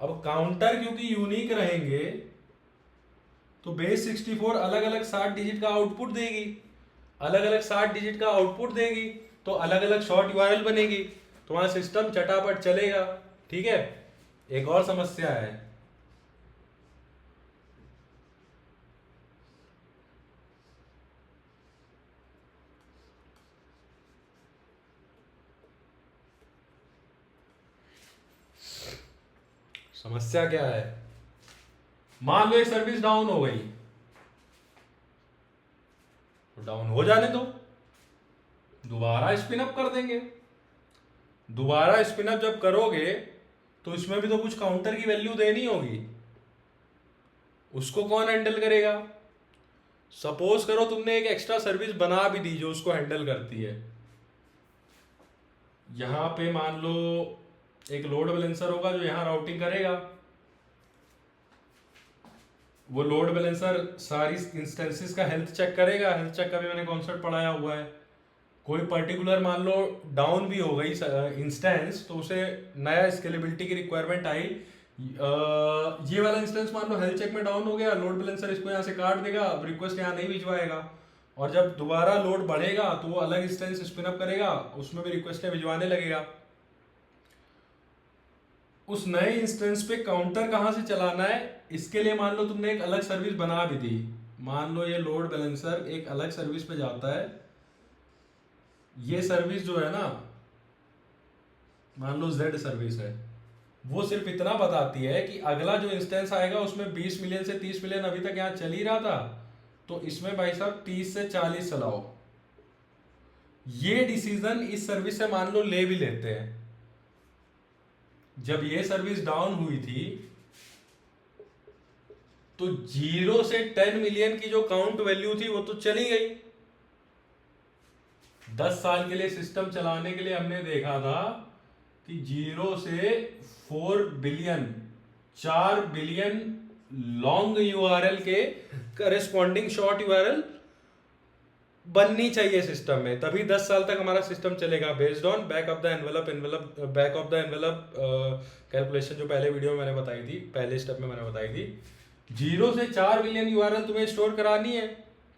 अब काउंटर क्योंकि यूनिक रहेंगे तो बेस 64 अलग अलग 60 डिजिट का आउटपुट देगी, अलग अलग 60 डिजिट का आउटपुट देगी, तो अलग अलग शॉर्ट यूआरएल बनेगी, तुम्हारा सिस्टम चटापट चलेगा, ठीक है। एक और समस्या है, समस्या क्या है, मान लो ये सर्विस डाउन हो गई, तो डाउन हो जाने दो, दोबारा स्पिन अप कर देंगे। दोबारा स्पिन अप जब करोगे तो इसमें भी तो कुछ काउंटर की वैल्यू देनी होगी, उसको कौन हैंडल करेगा? सपोज करो तुमने एक एक्स्ट्रा सर्विस बना भी दी जो उसको हैंडल करती है। यहां पे मान लो एक लोड बैलेंसर होगा जो यहां राउटिंग करेगा, वो लोड बैलेंसर सारी इंस्टेंसेस का हेल्थ चेक करेगा, हेल्थ चेक का भी मैंने कॉन्सेप्ट पढ़ाया हुआ है। कोई पर्टिकुलर मान लो डाउन भी हो गई इंस्टेंस, तो उसे नया स्केलेबिलिटी की रिक्वायरमेंट आई, ये वाला इंस्टेंस मान लो हेल्थ चेक में डाउन हो गया, लोड बैलेंसर इसको यहाँ से काट देगा, अब रिक्वेस्ट यहाँ नहीं भिजवाएगा, और जब दोबारा लोड बढ़ेगा तो वो अलग इंस्टेंस स्पिन अप करेगा, उसमें भी रिक्वेस्टें भिजवाने लगेगा। उस नए इंस्टेंस पे काउंटर कहाँ से चलाना है, इसके लिए मान लो तुमने एक अलग सर्विस बना भी दी। मान लो ये लोड बैलेंसर एक अलग सर्विस पे जाता है, ये सर्विस जो है ना, मान लो Z सर्विस है, वो सिर्फ इतना बताती है कि अगला जो इंस्टेंस आएगा उसमें 20 मिलियन से 30 मिलियन अभी तक यहाँ चल ही रहा था, तो इसमें भाई साहब 30 से 40 चलाओ। ये डिसीजन इस सर्विस से मान लो ले भी लेते हैं। जब ये सर्विस डाउन हुई थी तो 0 से 10 मिलियन की जो काउंट वैल्यू थी वो तो चली गई। 10 साल के लिए सिस्टम चलाने के लिए हमने देखा था कि 0 से 4 बिलियन 4 बिलियन लॉन्ग यूआरएल के करेस्पॉन्डिंग शॉर्ट यूआरएल बननी चाहिए सिस्टम में, तभी 10 साल तक हमारा सिस्टम चलेगा based on back of the envelope back of the envelope calculation जो पहले वीडियो में मैंने बताई थी, पहले स्टेप में मैंने बताई थी। 0 से 4 बिलियन यूआरएल तुम्हें स्टोर करानी है,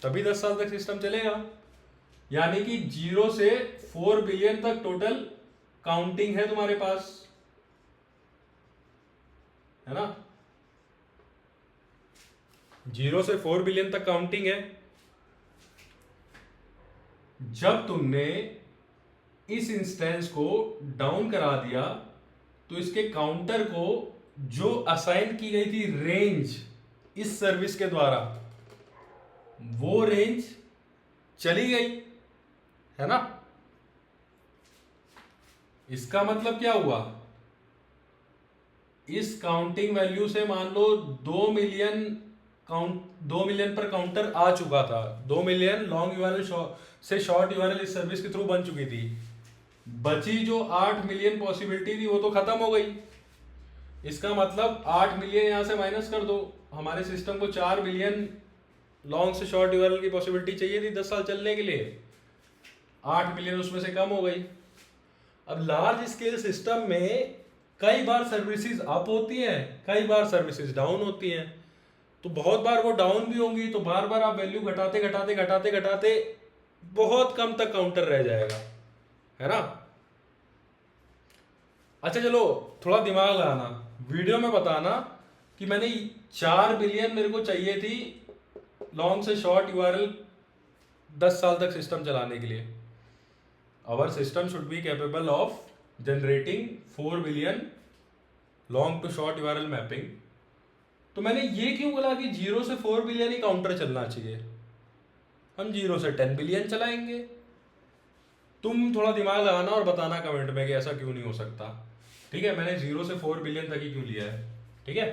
तभी 10 साल तक सिस्टम चलेगा। यानी कि 0 से 4 बिलियन तक टोटल काउंटिंग है तुम्हारे पास, है ना। 0 से 4 बिलियन तक काउंटिंग है। जब तुमने इस इंस्टेंस को डाउन करा दिया तो इसके काउंटर को जो असाइन की गई थी रेंज इस सर्विस के द्वारा, वो रेंज चली गई, है ना। इसका मतलब क्या हुआ, इस काउंटिंग वैल्यू से मान लो 2 मिलियन पर काउंटर आ चुका था, 2 मिलियन लॉन्ग यूआरएल से शॉर्ट यूआरएल इस सर्विस के थ्रू बन चुकी थी। बची जो 8 मिलियन पॉसिबिलिटी थी वो तो खत्म हो गई। इसका मतलब 8 मिलियन यहां से माइनस कर दो, हमारे सिस्टम को 4 मिलियन लॉन्ग से शॉर्ट यूआरएल की पॉसिबिलिटी चाहिए थी 10 साल चलने के लिए, 8 मिलियन उसमें से कम हो गई। अब लार्ज स्केल सिस्टम में कई बार सर्विसेज अप होती हैं, कई बार सर्विसेज डाउन होती हैं, तो बहुत बार वो डाउन भी होंगी, तो बार बार आप वैल्यू घटाते घटाते घटाते घटाते बहुत कम तक काउंटर रह जाएगा, है ना। अच्छा चलो थोड़ा दिमाग लगाना, वीडियो में बताना कि मैंने 4 बिलियन मेरे को चाहिए थी लॉन्ग से शॉर्ट यूआरएल 10 साल तक सिस्टम चलाने के लिए। Our system should be capable of generating 4 billion long to short URL mapping. तो मैंने ये क्यों बोला कि 0 से 4 बिलियन ही काउंटर चलना चाहिए, हम 0 से 10 बिलियन चलाएंगे। तुम थोड़ा दिमाग लगाना और बताना कमेंट में कि ऐसा क्यों नहीं हो सकता, ठीक है। मैंने 0 से 4 बिलियन तक ही क्यों लिया है, ठीक है।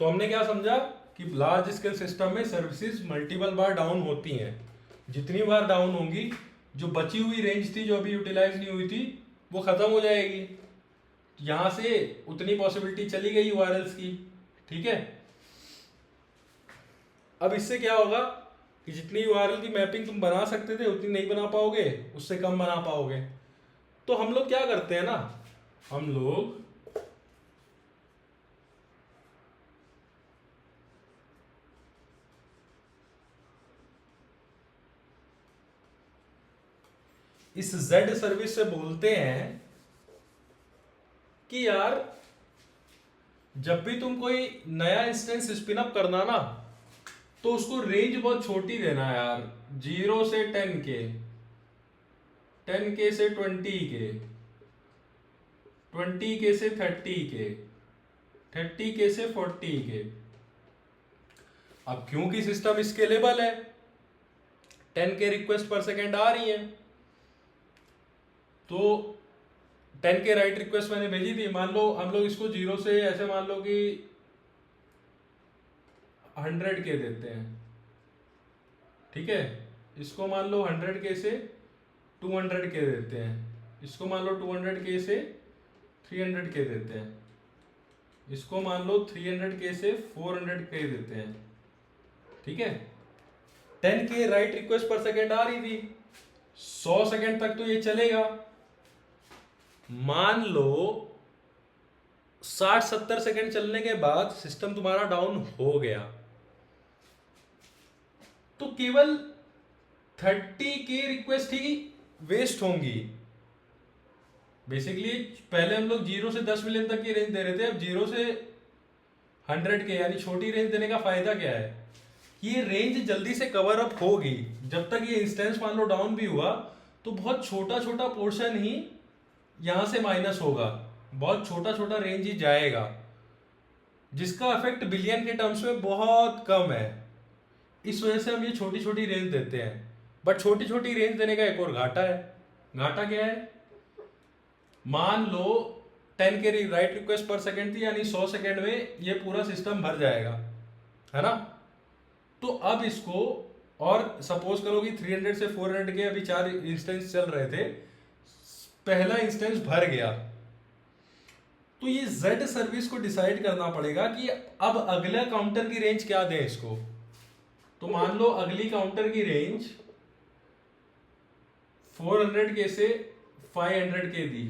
तो हमने क्या समझा कि लार्ज स्केल सिस्टम में सर्विसेज मल्टीपल बार डाउन होती हैं, जितनी बार डाउन होंगी जो बची हुई रेंज थी जो अभी यूटिलाइज नहीं हुई थी वो खत्म हो जाएगी, यहां से उतनी पॉसिबिलिटी चली गई यूआरएल्स की, ठीक है। अब इससे क्या होगा कि जितनी यूआरएल की मैपिंग तुम बना सकते थे उतनी नहीं बना पाओगे, उससे कम बना पाओगे। तो हम लोग क्या करते हैं ना, हम लोग इस Z सर्विस से बोलते हैं कि यार जब भी तुम कोई नया इंस्टेंस स्पिन अप करना ना तो उसको रेंज बहुत छोटी देना यार, 0 से 10K, 10K से 20K, 20K से 30K, 30K से 40K। अब क्योंकि सिस्टम स्केलेबल है, 10K रिक्वेस्ट पर सेकेंड आ रही है, तो 10K राइट रिक्वेस्ट मैंने भेजी थी, मान लो हम लोग इसको 0 से ऐसे मान लो कि 100K देते हैं, ठीक है। इसको मान लो 100K से 200K देते हैं, इसको मान लो 200K से 300K देते हैं, इसको मान लो 300K से 400K देते हैं, ठीक है। 10K राइट रिक्वेस्ट पर सेकेंड आ रही थी, 100 सेकेंड तक तो ये चलेगा। मान लो 60-70 सेकेंड चलने के बाद सिस्टम तुम्हारा डाउन हो गया, तो केवल 30K रिक्वेस्ट ही वेस्ट होंगी। बेसिकली पहले हम लोग 0 से 10 मिलियन तक की रेंज दे रहे थे, अब 0 से 100K यानी छोटी रेंज देने का फायदा क्या है? ये रेंज जल्दी से कवर अप होगी। जब तक ये इंस्टेंस मान लो डाउन भी हुआ तो बहुत छोटा छोटा पोर्शन ही यहां से माइनस होगा, बहुत छोटा छोटा रेंज ही जाएगा, जिसका इफेक्ट बिलियन के टर्म्स में बहुत कम है। इस वजह से हम ये छोटी छोटी रेंज देते हैं। बट छोटी छोटी रेंज देने का एक और घाटा है। घाटा क्या है? मान लो 10K राइट रिक्वेस्ट पर सेकंड थी, यानी 100 सेकंड में ये पूरा सिस्टम भर जाएगा, है ना? तो अब इसको, और सपोज करो कि 300 से 400 के अभी 4 इंस्टेंस चल रहे थे, पहला इंस्टेंस भर गया, तो ये Z सर्विस को डिसाइड करना पड़ेगा कि अब अगला काउंटर की रेंज क्या दें इसको। तो मान लो अगली काउंटर की रेंज 400K से 500K दी।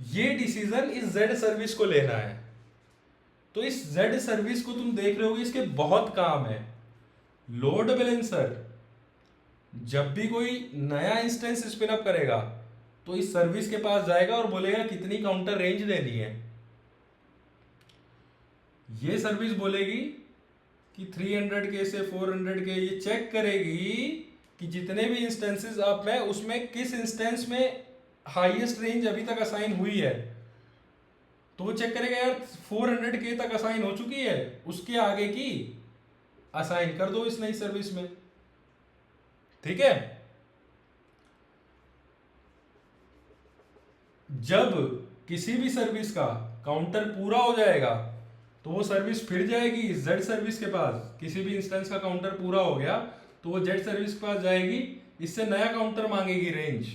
ये डिसीजन इस Z सर्विस को लेना है। तो इस Z सर्विस को तुम देख रहे होगे, इसके बहुत काम है। लोड बैलेंसर जब भी कोई नया इंस्टेंस स्पिन अप करेगा तो इस सर्विस के पास जाएगा और बोलेगा कितनी काउंटर रेंज देनी है। ये सर्विस बोलेगी कि 300K से 400K, ये चेक करेगी कि जितने भी इंस्टेंसेस आप में, उसमें किस इंस्टेंस में हाईएस्ट रेंज अभी तक असाइन हुई है। तो वो चेक करेगा यार 400K तक असाइन हो चुकी है, उसके आगे की असाइन कर दो इस नई सर्विस में। ठीक है? जब किसी भी सर्विस का काउंटर पूरा हो जाएगा तो वो सर्विस फिर जाएगी Z सर्विस के पास। किसी भी इंस्टेंस का काउंटर पूरा हो गया तो वो Z सर्विस के पास जाएगी, इससे नया काउंटर मांगेगी रेंज,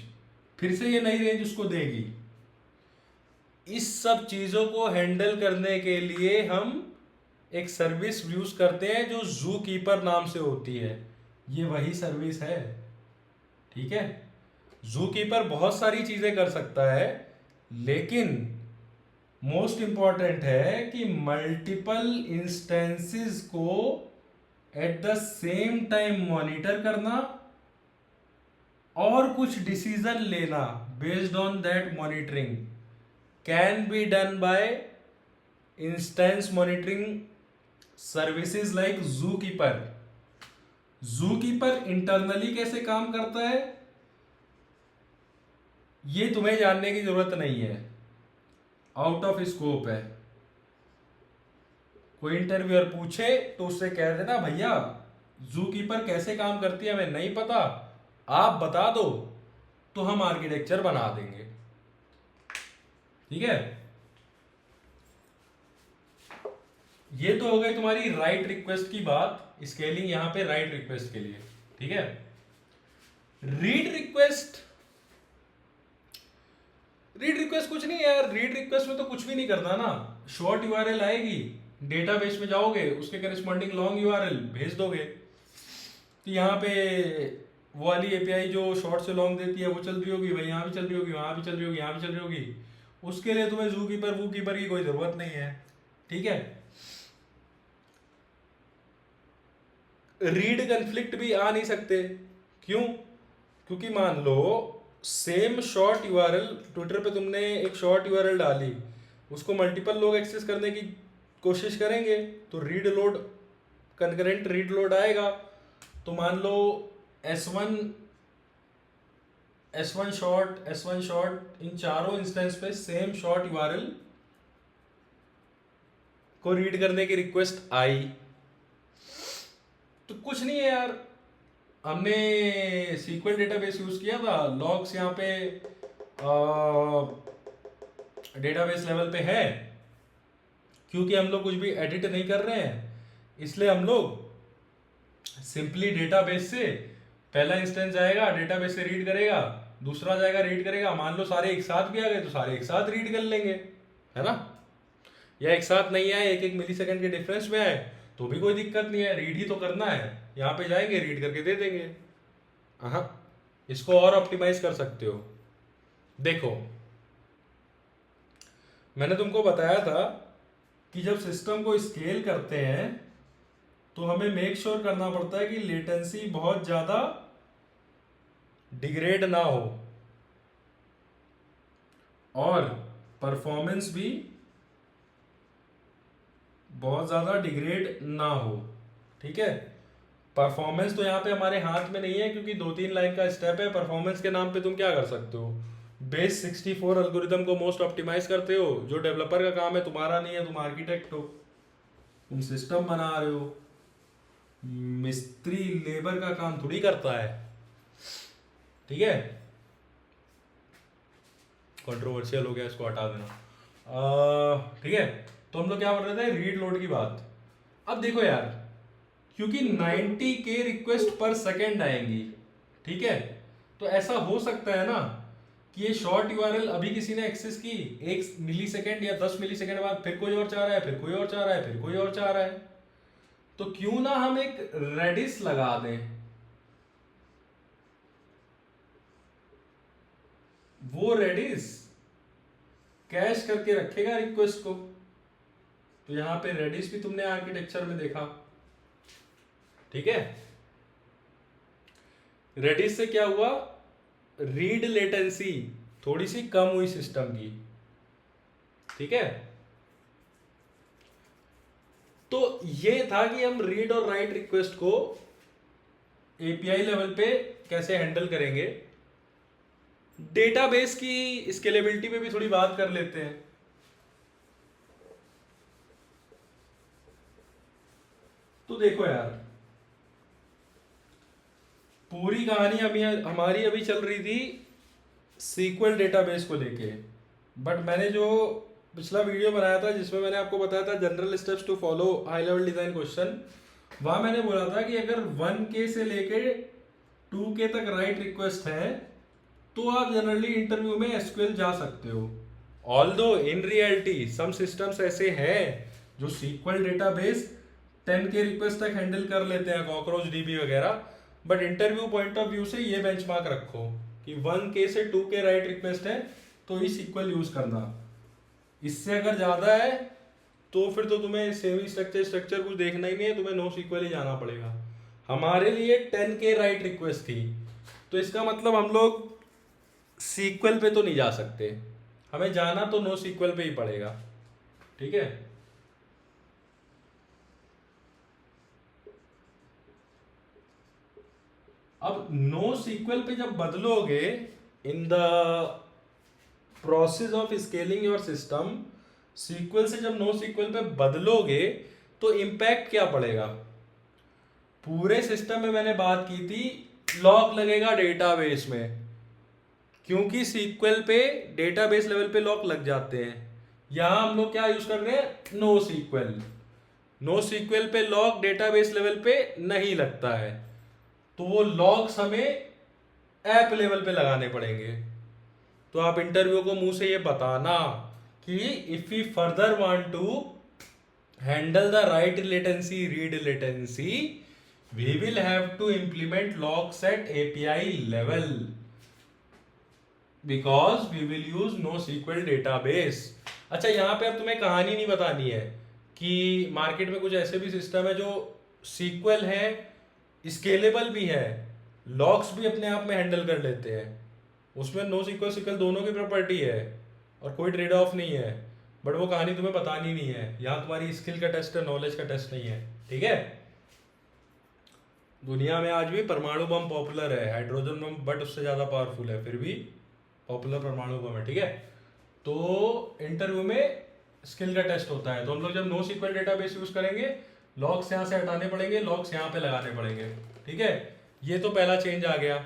फिर से ये नई रेंज उसको देगी। इस सब चीजों को हैंडल करने के लिए हम एक सर्विस यूज करते हैं जो जू कीपर नाम से होती है। ये वही सर्विस है। ठीक है? जू कीपर बहुत सारी चीजें कर सकता है, लेकिन मोस्ट इंपॉर्टेंट है कि मल्टीपल इंस्टेंसेस को at the same time monitor करना और कुछ डिसीजन लेना based on that monitoring can be done by instance monitoring services like जू कीपर। जू कीपर इंटरनली कैसे काम करता है ये तुम्हें जानने की जरूरत नहीं है, आउट ऑफ स्कोप है। कोई इंटरव्यूअर पूछे तो उससे कह देना भैया जू कीपर कैसे काम करती है हमें नहीं पता, आप बता दो तो हम आर्किटेक्चर बना देंगे। ठीक है? ये तो हो गई तुम्हारी राइट रिक्वेस्ट की बात, स्केलिंग यहां पे राइट रिक्वेस्ट के लिए। ठीक है? रीड रिक्वेस्ट, रीड रिक्वेस्ट कुछ नहीं है यार। रीड रिक्वेस्ट में तो कुछ भी नहीं करना ना। शॉर्ट यूआरएल आएगी, डेटाबेस में जाओगे, उसके करस्पॉन्डिंग लॉन्ग यूआरएल भेज दोगे। तो यहाँ पे वो वाली एपीआई जो शॉर्ट से लॉन्ग देती है वो चल रही होगी, भाई यहाँ भी चल रही होगी, वहां भी चल रही होगी, यहाँ भी चल रही होगी। उसके लिए तुम्हें जू कीपर वू कीपर की कोई जरूरत नहीं है। ठीक है? रीड कन्फ्लिक्ट भी आ नहीं सकते। क्यों? क्योंकि मान लो सेम शॉर्ट यूआरएल, ट्विटर पे तुमने एक शॉर्ट यूआरएल डाली, उसको मल्टीपल लोग एक्सेस करने की कोशिश करेंगे तो read load, concurrent read load आएगा। तो मान लो S1 शॉर्ट इन चारों इंस्टेंस पे सेम शॉर्ट यूआरएल को रीड करने की रिक्वेस्ट आई, तो कुछ नहीं है यार। हमने सीक्वल डेटाबेस यूज किया था, लॉग्स यहाँ पे डेटाबेस लेवल पे है, क्योंकि हम लोग कुछ भी एडिट नहीं कर रहे हैं, इसलिए हम लोग सिंपली डेटाबेस से पहला इंस्टेंस जाएगा, डेटाबेस से रीड करेगा, दूसरा जाएगा रीड करेगा। मान लो सारे एक साथ भी आ गए तो सारे एक साथ रीड कर लेंगे, है ना? या एक साथ नहीं आए, एक मिलीसेकंड के डिफरेंस में आए तो भी कोई दिक्कत नहीं है, रीड ही तो करना है। यहाँ पे जाएंगे रीड करके दे देंगे। हाँ, इसको और ऑप्टिमाइज कर सकते हो। देखो, मैंने तुमको बताया था कि जब सिस्टम को स्केल करते हैं तो हमें मेक श्योर करना पड़ता है कि लेटेंसी बहुत ज्यादा डिग्रेड ना हो और परफॉर्मेंस भी बहुत ज्यादा डिग्रेड ना हो। ठीक है, परफॉर्मेंस तो यहाँ पे हमारे हाथ में नहीं है क्योंकि 2-3 लाइन का स्टेप है। परफॉर्मेंस के नाम पे तुम क्या कर सकते हो, बेस 64 एल्गोरिदम को मोस्ट ऑप्टिमाइज करते हो, जो डेवलपर का काम है, तुम्हारा नहीं है, तुम आर्किटेक्ट हो, तुम सिस्टम बना रहे हो। मिस्त्री लेबर का काम थोड़ी करता है। ठीक है, कंट्रोवर्शियल हो गया, इसको हटा देना। ठीक है, तो हम लोग क्या कर रहे थे, रीड लोड की बात। अब देखो यार, क्योंकि 90K रिक्वेस्ट पर सेकेंड आएंगी, ठीक है, तो ऐसा हो सकता है ना कि ये शॉर्ट यूआरएल अभी किसी ने एक्सेस की, 1 मिलीसेकेंड या 10 मिलीसेकेंड बाद फिर कोई और चाह रहा है, फिर कोई और चाह रहा है, फिर कोई और चाह रहा है, तो क्यों ना हम एक रेडिस लगा दें। वो रेडिस कैश करके रखेगा रिक्वेस्ट को। तो यहां पे रेडिस भी तुमने आर्किटेक्चर में देखा। ठीक है, रेडिस से क्या हुआ, रीड लेटेंसी थोड़ी सी कम हुई सिस्टम की। ठीक है, तो ये था कि हम रीड और राइट रिक्वेस्ट को एपीआई लेवल पे कैसे हैंडल करेंगे। डेटाबेस की स्केलेबिलिटी पे भी थोड़ी बात कर लेते हैं। तो देखो यार, पूरी कहानी अभी हमारी अभी चल रही थी सीक्वल डेटाबेस को लेके, बट मैंने जो पिछला वीडियो बनाया था जिसमें मैंने आपको बताया था general steps to follow high level design question, वहां मैंने बोला था कि अगर 1K से लेके 2K तक राइट रिक्वेस्ट है तो आप जनरली इंटरव्यू में एसक्यूएल जा सकते हो। Although in reality some systems ऐसे हैं जो सीक्वल डेटाबेस 10K रिक्वेस्ट तक हैंडल कर लेते हैं, कॉकरोच डीबी वगैरह, but interview point of view से ये बेंचमार्क रखो कि 1K से 2K राइट रिक्वेस्ट है तो ही सीक्वल यूज करना। इससे अगर ज्यादा है तो फिर तो तुम्हें सेमी स्ट्रक्चर कुछ देखना ही नहीं है, तुम्हें नो सीक्वल ही जाना पड़ेगा। हमारे लिए 10K राइट रिक्वेस्ट थी, तो इसका मतलब हम लोग सीक्वल पे तो नहीं जा सकते, हमें जाना तो नो सीक्वल पे ही पड़ेगा। ठीक है, अब नो सीक्वल पे जब बदलोगे in the process of scaling your system, SQL से जब नो सीक्वल पे बदलोगे तो इम्पैक्ट क्या पड़ेगा। पूरे सिस्टम में मैंने बात की थी, लॉक लगेगा डेटाबेस में, क्योंकि सीक्वल पे डेटाबेस लेवल पे लॉक लग जाते हैं। यहां हम लोग क्या यूज कर रहे हैं, नो सीक्वल। नो सीक्वल पे लॉक डेटाबेस लेवल पे नहीं लगता है, तो वो लॉक्स हमें ऐप लेवल पे लगाने पड़ेंगे। तो आप इंटरव्यू को मुंह से ये बताना कि if we further want to handle the write latency read latency we will have to implement locks at API level because we will use NoSQL database. अच्छा, यहां पे अब तुम्हें कहानी नहीं बतानी है कि मार्केट में कुछ ऐसे भी सिस्टम है जो सीक्वल है, स्केलेबल भी है, लॉक्स भी अपने आप में हैंडल कर लेते हैं, उसमें नो सीक्वल सीक्वल दोनों की प्रॉपर्टी है और कोई ट्रेड ऑफ नहीं है, बट वो कहानी तुम्हें बतानी नहीं है। यहाँ तुम्हारी स्किल का टेस्ट है, नॉलेज का टेस्ट नहीं है। ठीक है, दुनिया में आज भी परमाणु बम पॉपुलर है, हाइड्रोजन बम बट उससे ज्यादा पावरफुल है, फिर भी पॉपुलर परमाणु बम है। ठीक है, तो इंटरव्यू में स्किल का टेस्ट होता है, तो हम लोग जब नो सीक्वल डेटाबेस यूज करेंगे, लॉग्स यहाँ से हटाने पड़ेंगे, लॉग्स यहाँ पे लगाने पड़ेंगे। ठीक है, ये तो पहला चेंज आ गया।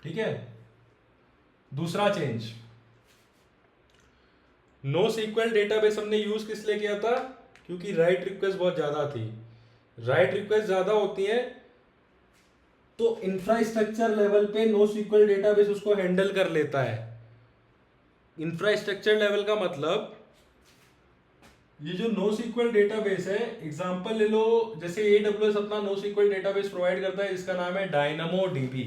ठीक है, दूसरा चेंज, नो सीक्वल डेटाबेस हमने यूज किस लिए किया था, क्योंकि राइट रिक्वेस्ट बहुत ज्यादा थी। राइट रिक्वेस्ट ज्यादा होती है तो इंफ्रास्ट्रक्चर लेवल पे नो सीक्वल डेटाबेस उसको हैंडल कर लेता है। इंफ्रास्ट्रक्चर लेवल का मतलब ये जो नो सीक्वल डेटाबेस है, एग्जांपल ले लो, जैसे AWS अपना नो सीक्वल डेटाबेस प्रोवाइड करता है, इसका नाम है dynamo dB.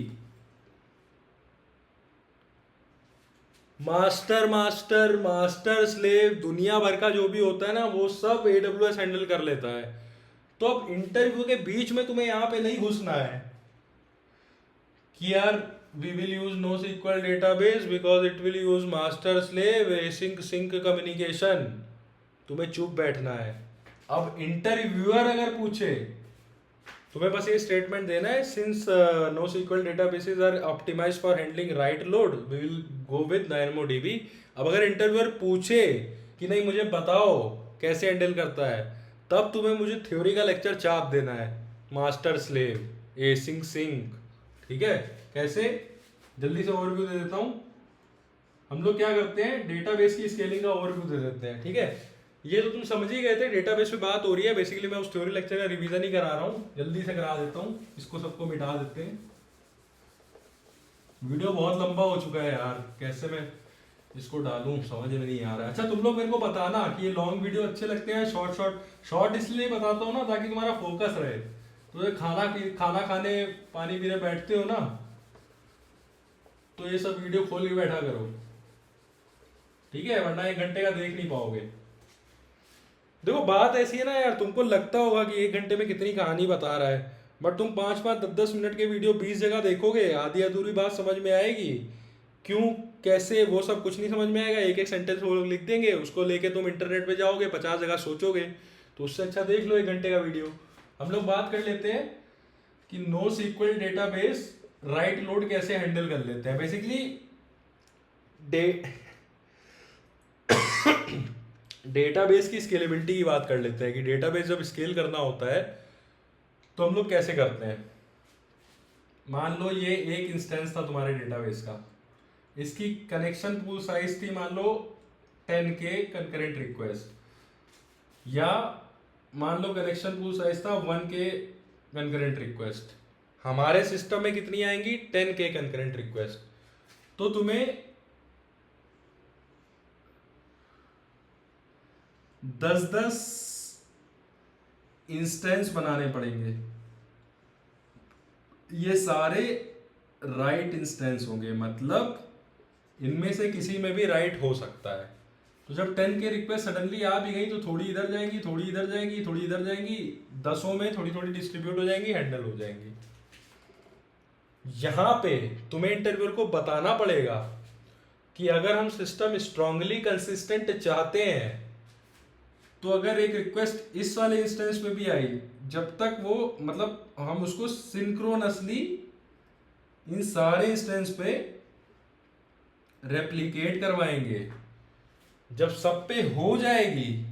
Master master master slave दुनिया भर का जो भी होता है ना, वो सब AWS हैंडल कर लेता है। तो अब इंटरव्यू के बीच में तुम्हें यहाँ पे नहीं घुसना है कि यार we will use NoSQL database because it will use master slave sync sync communication. तुम्हें चुप बैठना है। अब इंटरव्यूअर अगर पूछे, तुम्हें बस ये स्टेटमेंट देना है, since NoSQL databases are optimized for handling write load we will go with DynamoDB। अब अगर इंटरव्यूअर पूछे कि नहीं मुझे बताओ कैसे हैंडल करता है, तब तुम्हें मुझे थ्योरी का लेक्चर चाप देना है, मास्टर स्लेव एसिंक सिंक। ठीक है, कैसे? जल्दी से ओवरव्यू दे देता हूँ। हम लोग क्या करते हैं, डेटाबेस की स्केलिंग का ओवरव्यू दे देते हैं। ठीक है, ये तो तुम समझ ही गए थे, डेटाबेस पे बात हो रही है। बेसिकली मैं उस थ्योरी लेक्चर का रिवीजन ही करा रहा हूँ, जल्दी से करा देता हूँ। इसको सबको मिटा देते हैं। वीडियो बहुत लंबा हो चुका है यार, कैसे मैं इसको डालूं समझ में नहीं आ रहा है। अच्छा तुम लोग मेरे को बताना कि ये लॉन्ग वीडियो अच्छे लगते हैं शॉर्ट इसलिए बताता हूँ ना ताकि तुम्हारा फोकस रहे। तो ये खाना खाने पानी पीने बैठते हो ना, तो ये सब वीडियो खोल के बैठा करो। ठीक है, वरना 1 घंटे का देख नहीं पाओगे। देखो बात ऐसी है ना यार, तुमको लगता होगा कि 1 घंटे में कितनी कहानी बता रहा है, बट तुम 5-5 10-10 मिनट के वीडियो 20 जगह देखोगे, आधी अधूरी बात समझ में आएगी। क्यों कैसे वो सब कुछ नहीं समझ में आएगा। एक एक सेंटेंस वो लोग लिख देंगे, उसको लेके तुम इंटरनेट पे जाओगे, 50 जगह सोचोगे। तो उससे अच्छा देख लो 1 घंटे का वीडियो। हम लोग बात कर लेते हैं कि NoSQL database write load कैसे हैंडल कर लेते हैं। बेसिकली डेटाबेस की स्केलेबिलिटी की बात कर लेते हैं कि डेटाबेस जब स्केल करना होता है तो हम लोग कैसे करते हैं। मान लो ये एक इंस्टेंस था तुम्हारे डेटाबेस का, इसकी कनेक्शन पूल साइज थी मान लो 10K कंकरेंट रिक्वेस्ट, या मान लो कनेक्शन पूल साइज था 1K कंकरेंट रिक्वेस्ट। हमारे सिस्टम में कितनी आएंगी? 10K concurrent request. तो तुम्हें 10-10 इंस्टेंस बनाने पड़ेंगे। ये सारे राइट इंस्टेंस होंगे, मतलब इनमें से किसी में भी राइट हो सकता है। तो जब 10K रिक्वेस्ट सडनली आ भी गई तो थोड़ी इधर जाएंगी, थोड़ी इधर जाएंगी, थोड़ी इधर जाएंगी, 10 में थोड़ी थोड़ी डिस्ट्रीब्यूट हो जाएंगी, हैंडल हो जाएंगी। यहां पे तुम्हें इंटरव्यूअर को बताना पड़ेगा कि अगर हम सिस्टम स्ट्रांगली कंसिस्टेंट चाहते हैं तो अगर एक रिक्वेस्ट इस वाले इंस्टेंस पे भी आई, जब तक वो मतलब हम उसको सिंक्रोनसली इन सारे इंस्टेंस पे रेप्लिकेट करवाएंगे। जब सब पे हो जाएगी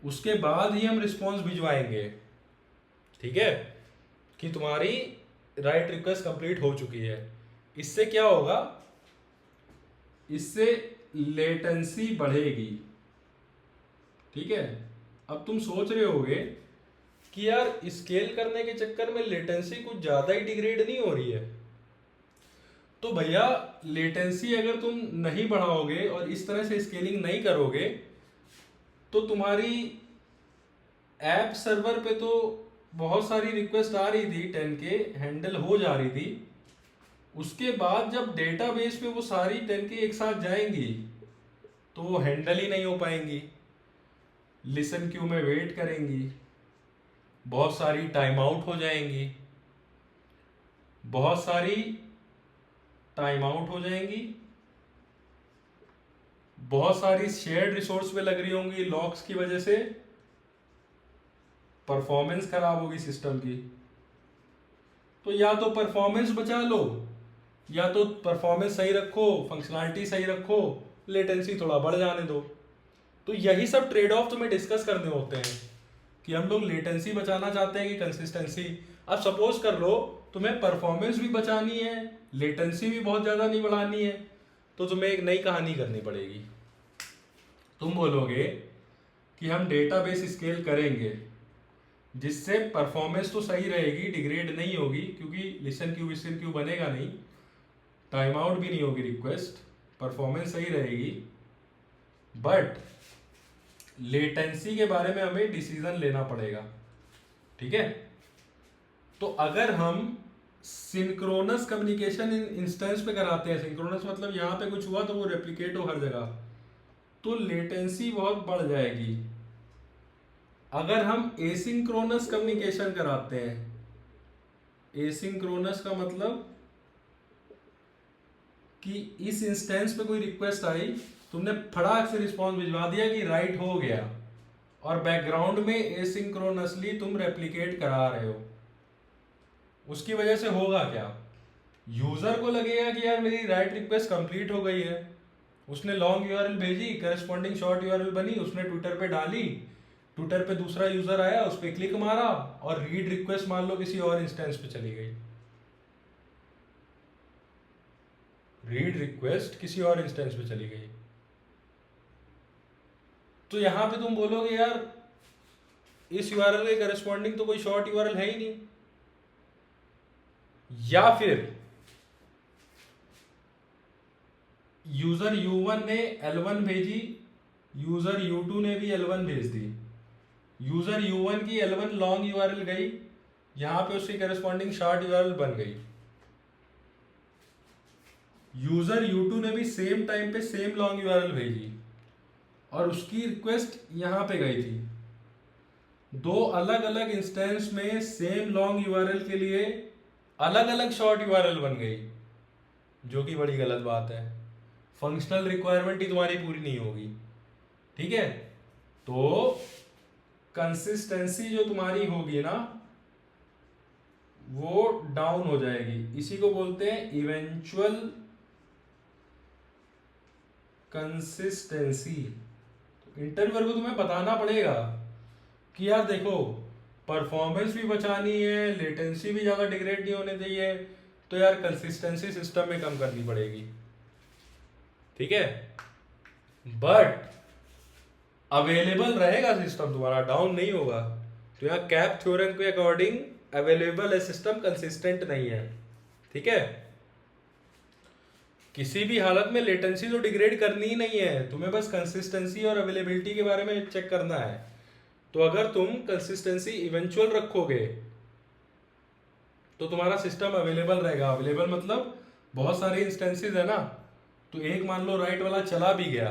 उसके बाद ही हम रिस्पॉन्स भिजवाएंगे। ठीक है, कि तुम्हारी राइट रिक्वेस्ट कंप्लीट हो चुकी है। इससे क्या होगा, इससे लेटेंसी बढ़ेगी। ठीक है, अब तुम सोच रहे होगे कि यार स्केल करने के चक्कर में लेटेंसी कुछ ज्यादा ही डिग्रेड नहीं हो रही है। तो भैया लेटेंसी अगर तुम नहीं बढ़ाओगे और इस तरह से स्केलिंग नहीं करोगे तो तुम्हारी ऐप सर्वर पे तो बहुत सारी रिक्वेस्ट आ रही थी, 10K हैंडल हो जा रही थी। उसके बाद जब डेटाबेस पे वो सारी 10K एक साथ जाएंगी तो वो हैंडल ही नहीं हो पाएंगी, लिसन क्यू में वेट करेंगी, बहुत सारी टाइम आउट हो जाएंगी, बहुत सारी टाइम आउट हो जाएंगी, बहुत सारी शेयर्ड रिसोर्स पे लग रही होंगी लॉक्स की वजह से, परफॉर्मेंस खराब होगी सिस्टम की। तो या तो परफॉर्मेंस बचा लो, या तो परफॉर्मेंस सही रखो, फंक्शनैलिटी सही रखो, लेटेंसी थोड़ा बढ़ जाने दो। तो यही सब ट्रेड ऑफ तुम्हें डिस्कस करने होते हैं कि हम लोग लेटेंसी बचाना चाहते हैं कि कंसिस्टेंसी। अब सपोज कर लो तुम्हें परफॉर्मेंस भी बचानी है, लेटेंसी भी बहुत ज़्यादा नहीं बढ़ानी है, तो तुम्हें एक नई कहानी करनी पड़ेगी। तुम बोलोगे कि हम डेटाबेस स्केल करेंगे जिससे परफॉर्मेंस तो सही रहेगी, डिग्रेड नहीं होगी, क्योंकि लिसन क्यू विसन क्यू बनेगा नहीं, टाइम आउट भी नहीं होगी रिक्वेस्ट, परफॉर्मेंस सही रहेगी, बट लेटेंसी के बारे में हमें डिसीजन लेना पड़ेगा। ठीक है, तो अगर हम सिंक्रोनस कम्युनिकेशन इंस्टेंस पे कराते हैं, सिंक्रोनस मतलब यहाँ पे कुछ हुआ तो वो रेप्लिकेट हो हर जगह, तो लेटेंसी बहुत बढ़ जाएगी। अगर हम एसिंक्रोनस कम्युनिकेशन कराते हैं, एसिंक्रोनस का मतलब कि इस इंस्टेंस पे कोई रिक्वेस्ट आई, तुमने फटाक से रिस्पॉन्स भिजवा दिया कि राइट हो गया, और बैकग्राउंड में एसिंक्रोनसली तुम रेप्लिकेट करा रहे हो, उसकी वजह से होगा क्या? यूजर को लगेगा कि यार मेरी राइट रिक्वेस्ट कंप्लीट हो गई है, उसने लॉन्ग यूआरएल भेजी, करस्पॉन्डिंग शॉर्ट यूआरएल बनी, उसने ट्विटर पे डाली, ट्विटर पे दूसरा यूजर आया, उस पर क्लिक मारा, और रीड रिक्वेस्ट मान लो किसी और इंस्टेंस पे चली गई, रीड रिक्वेस्ट किसी और इंस्टेंस पे चली गई। तो यहां पे तुम बोलोगे यार इस यूआरएल के करस्पॉन्डिंग तो कोई शॉर्ट यूआरएल है ही नहीं, या फिर यूजर U1 ने L1 भेजी, यूजर U2 ने भी L1 भेज दी, यूजर U1 की L1 लॉन्ग यूआरएल गई, यहां पे उसकी करस्पॉन्डिंग शॉर्ट यूआरएल बन गई, यूजर U2 ने भी सेम टाइम पे सेम लॉन्ग यूआरएल भेजी और उसकी रिक्वेस्ट यहां पे गई थी। दो अलग अलग इंस्टेंस में सेम लॉन्ग यूआरएल के लिए अलग अलग शॉर्ट यूआरएल बन गई, जो कि बड़ी गलत बात है। फंक्शनल रिक्वायरमेंट ही तुम्हारी पूरी नहीं होगी, ठीक है? तो कंसिस्टेंसी जो तुम्हारी होगी ना वो डाउन हो जाएगी, इसी को बोलते हैं इवेंचुअल कंसिस्टेंसी। तो इंटरव्यूअर को तुम्हें बताना पड़ेगा कि यार देखो परफॉर्मेंस भी बचानी है, लेटेंसी भी ज़्यादा डिग्रेड नहीं होने चाहिए, तो यार कंसिस्टेंसी सिस्टम में कम करनी पड़ेगी, ठीक है? बट अवेलेबल रहेगा सिस्टम तुम्हारा, डाउन नहीं होगा। तो यहाँ कैप थ्योरम के अकॉर्डिंग अवेलेबल है सिस्टम, कंसिस्टेंट नहीं है, ठीक है? किसी भी हालत में लेटेंसी तो डिग्रेड करनी ही नहीं है, तुम्हें बस कंसिस्टेंसी और अवेलेबिलिटी के बारे में चेक करना है। तो अगर तुम कंसिस्टेंसी इवेंचुअल रखोगे तो तुम्हारा सिस्टम अवेलेबल रहेगा। अवेलेबल मतलब बहुत सारे इंस्टेंसेस है ना, तो एक मान लो राइट वाला चला भी गया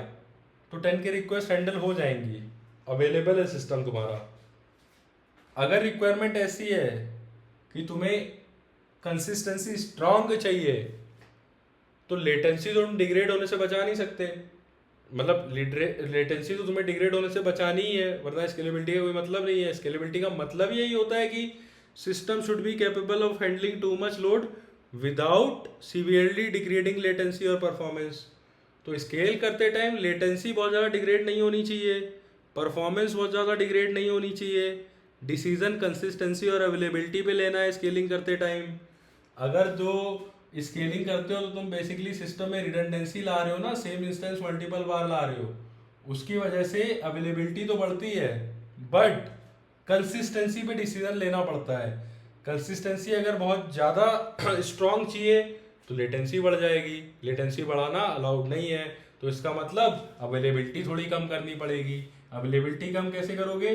तो 10 की रिक्वेस्ट हैंडल हो जाएंगी, अवेलेबल है सिस्टम तुम्हारा। अगर रिक्वायरमेंट ऐसी है कि तुम्हें कंसिस्टेंसी स्ट्रांग चाहिए तो लेटेंसी तो तुम डिग्रेड होने से बचा नहीं सकते, मतलब लेटेंसी तो तुम्हें डिग्रेड होने से बचानी ही है, वरना स्केलेबिलिटी का कोई मतलब नहीं है। स्केलेबिलिटी का मतलब यही होता है कि system should be capable of handling too much load without severely degrading latency और परफॉर्मेंस। तो स्केल करते टाइम लेटेंसी बहुत ज़्यादा डिग्रेड नहीं होनी चाहिए, परफॉर्मेंस बहुत ज़्यादा डिग्रेड नहीं होनी चाहिए, डिसीजन कंसिस्टेंसी और अवेलेबिलिटी पे लेना है स्केलिंग करते टाइम। अगर जो स्केलिंग करते हो तो तुम बेसिकली सिस्टम में रिडंडेंसी ला रहे हो ना, सेम इंस्टेंस मल्टीपल बार ला रहे हो, उसकी वजह से अवेलेबिलिटी तो बढ़ती है बट कंसिस्टेंसी पे डिसीजन लेना पड़ता है। कंसिस्टेंसी अगर बहुत ज़्यादा स्ट्रॉन्ग चाहिए तो लेटेंसी बढ़ जाएगी, लेटेंसी बढ़ाना अलाउड नहीं है, तो इसका मतलब अवेलेबिलिटी थोड़ी कम करनी पड़ेगी। अवेलेबिलिटी कम कैसे करोगे?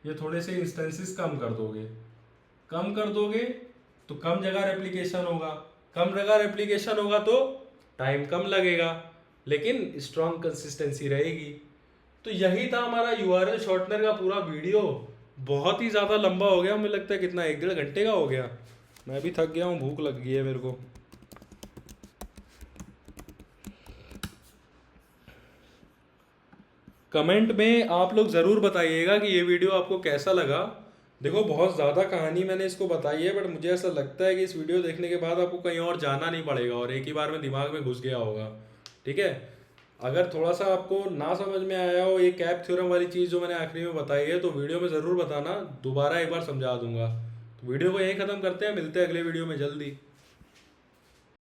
ये थोड़े से इंस्टेंसेस कम कर दोगे, कम कर दोगे तो कम जगह रेप्लिकेशन होगा, कम जगह रेप्लिकेशन होगा तो टाइम कम लगेगा लेकिन स्ट्रॉन्ग कंसिस्टेंसी रहेगी। तो यही था हमारा यूआरएल शॉर्टनर का पूरा वीडियो। बहुत ही ज़्यादा लंबा हो गया, मुझे लगता है कितना 1-1.5 घंटे का हो गया। मैं भी थक गया हूँ, भूख लग गई है मेरे को। कमेंट में आप लोग ज़रूर बताइएगा कि ये वीडियो आपको कैसा लगा। देखो बहुत ज़्यादा कहानी मैंने इसको बताई है बट मुझे ऐसा लगता है कि इस वीडियो देखने के बाद आपको कहीं और जाना नहीं पड़ेगा और एक ही बार में दिमाग में घुस गया होगा, ठीक है? अगर थोड़ा सा आपको ना समझ में आया हो ये कैप थ्योरम वाली चीज़ जो मैंने आखिरी में बताई है तो वीडियो में ज़रूर बताना, दोबारा एक बार समझा दूंगा। तो वीडियो को यहीं ख़त्म करते हैं, मिलते हैं अगले वीडियो में जल्दी।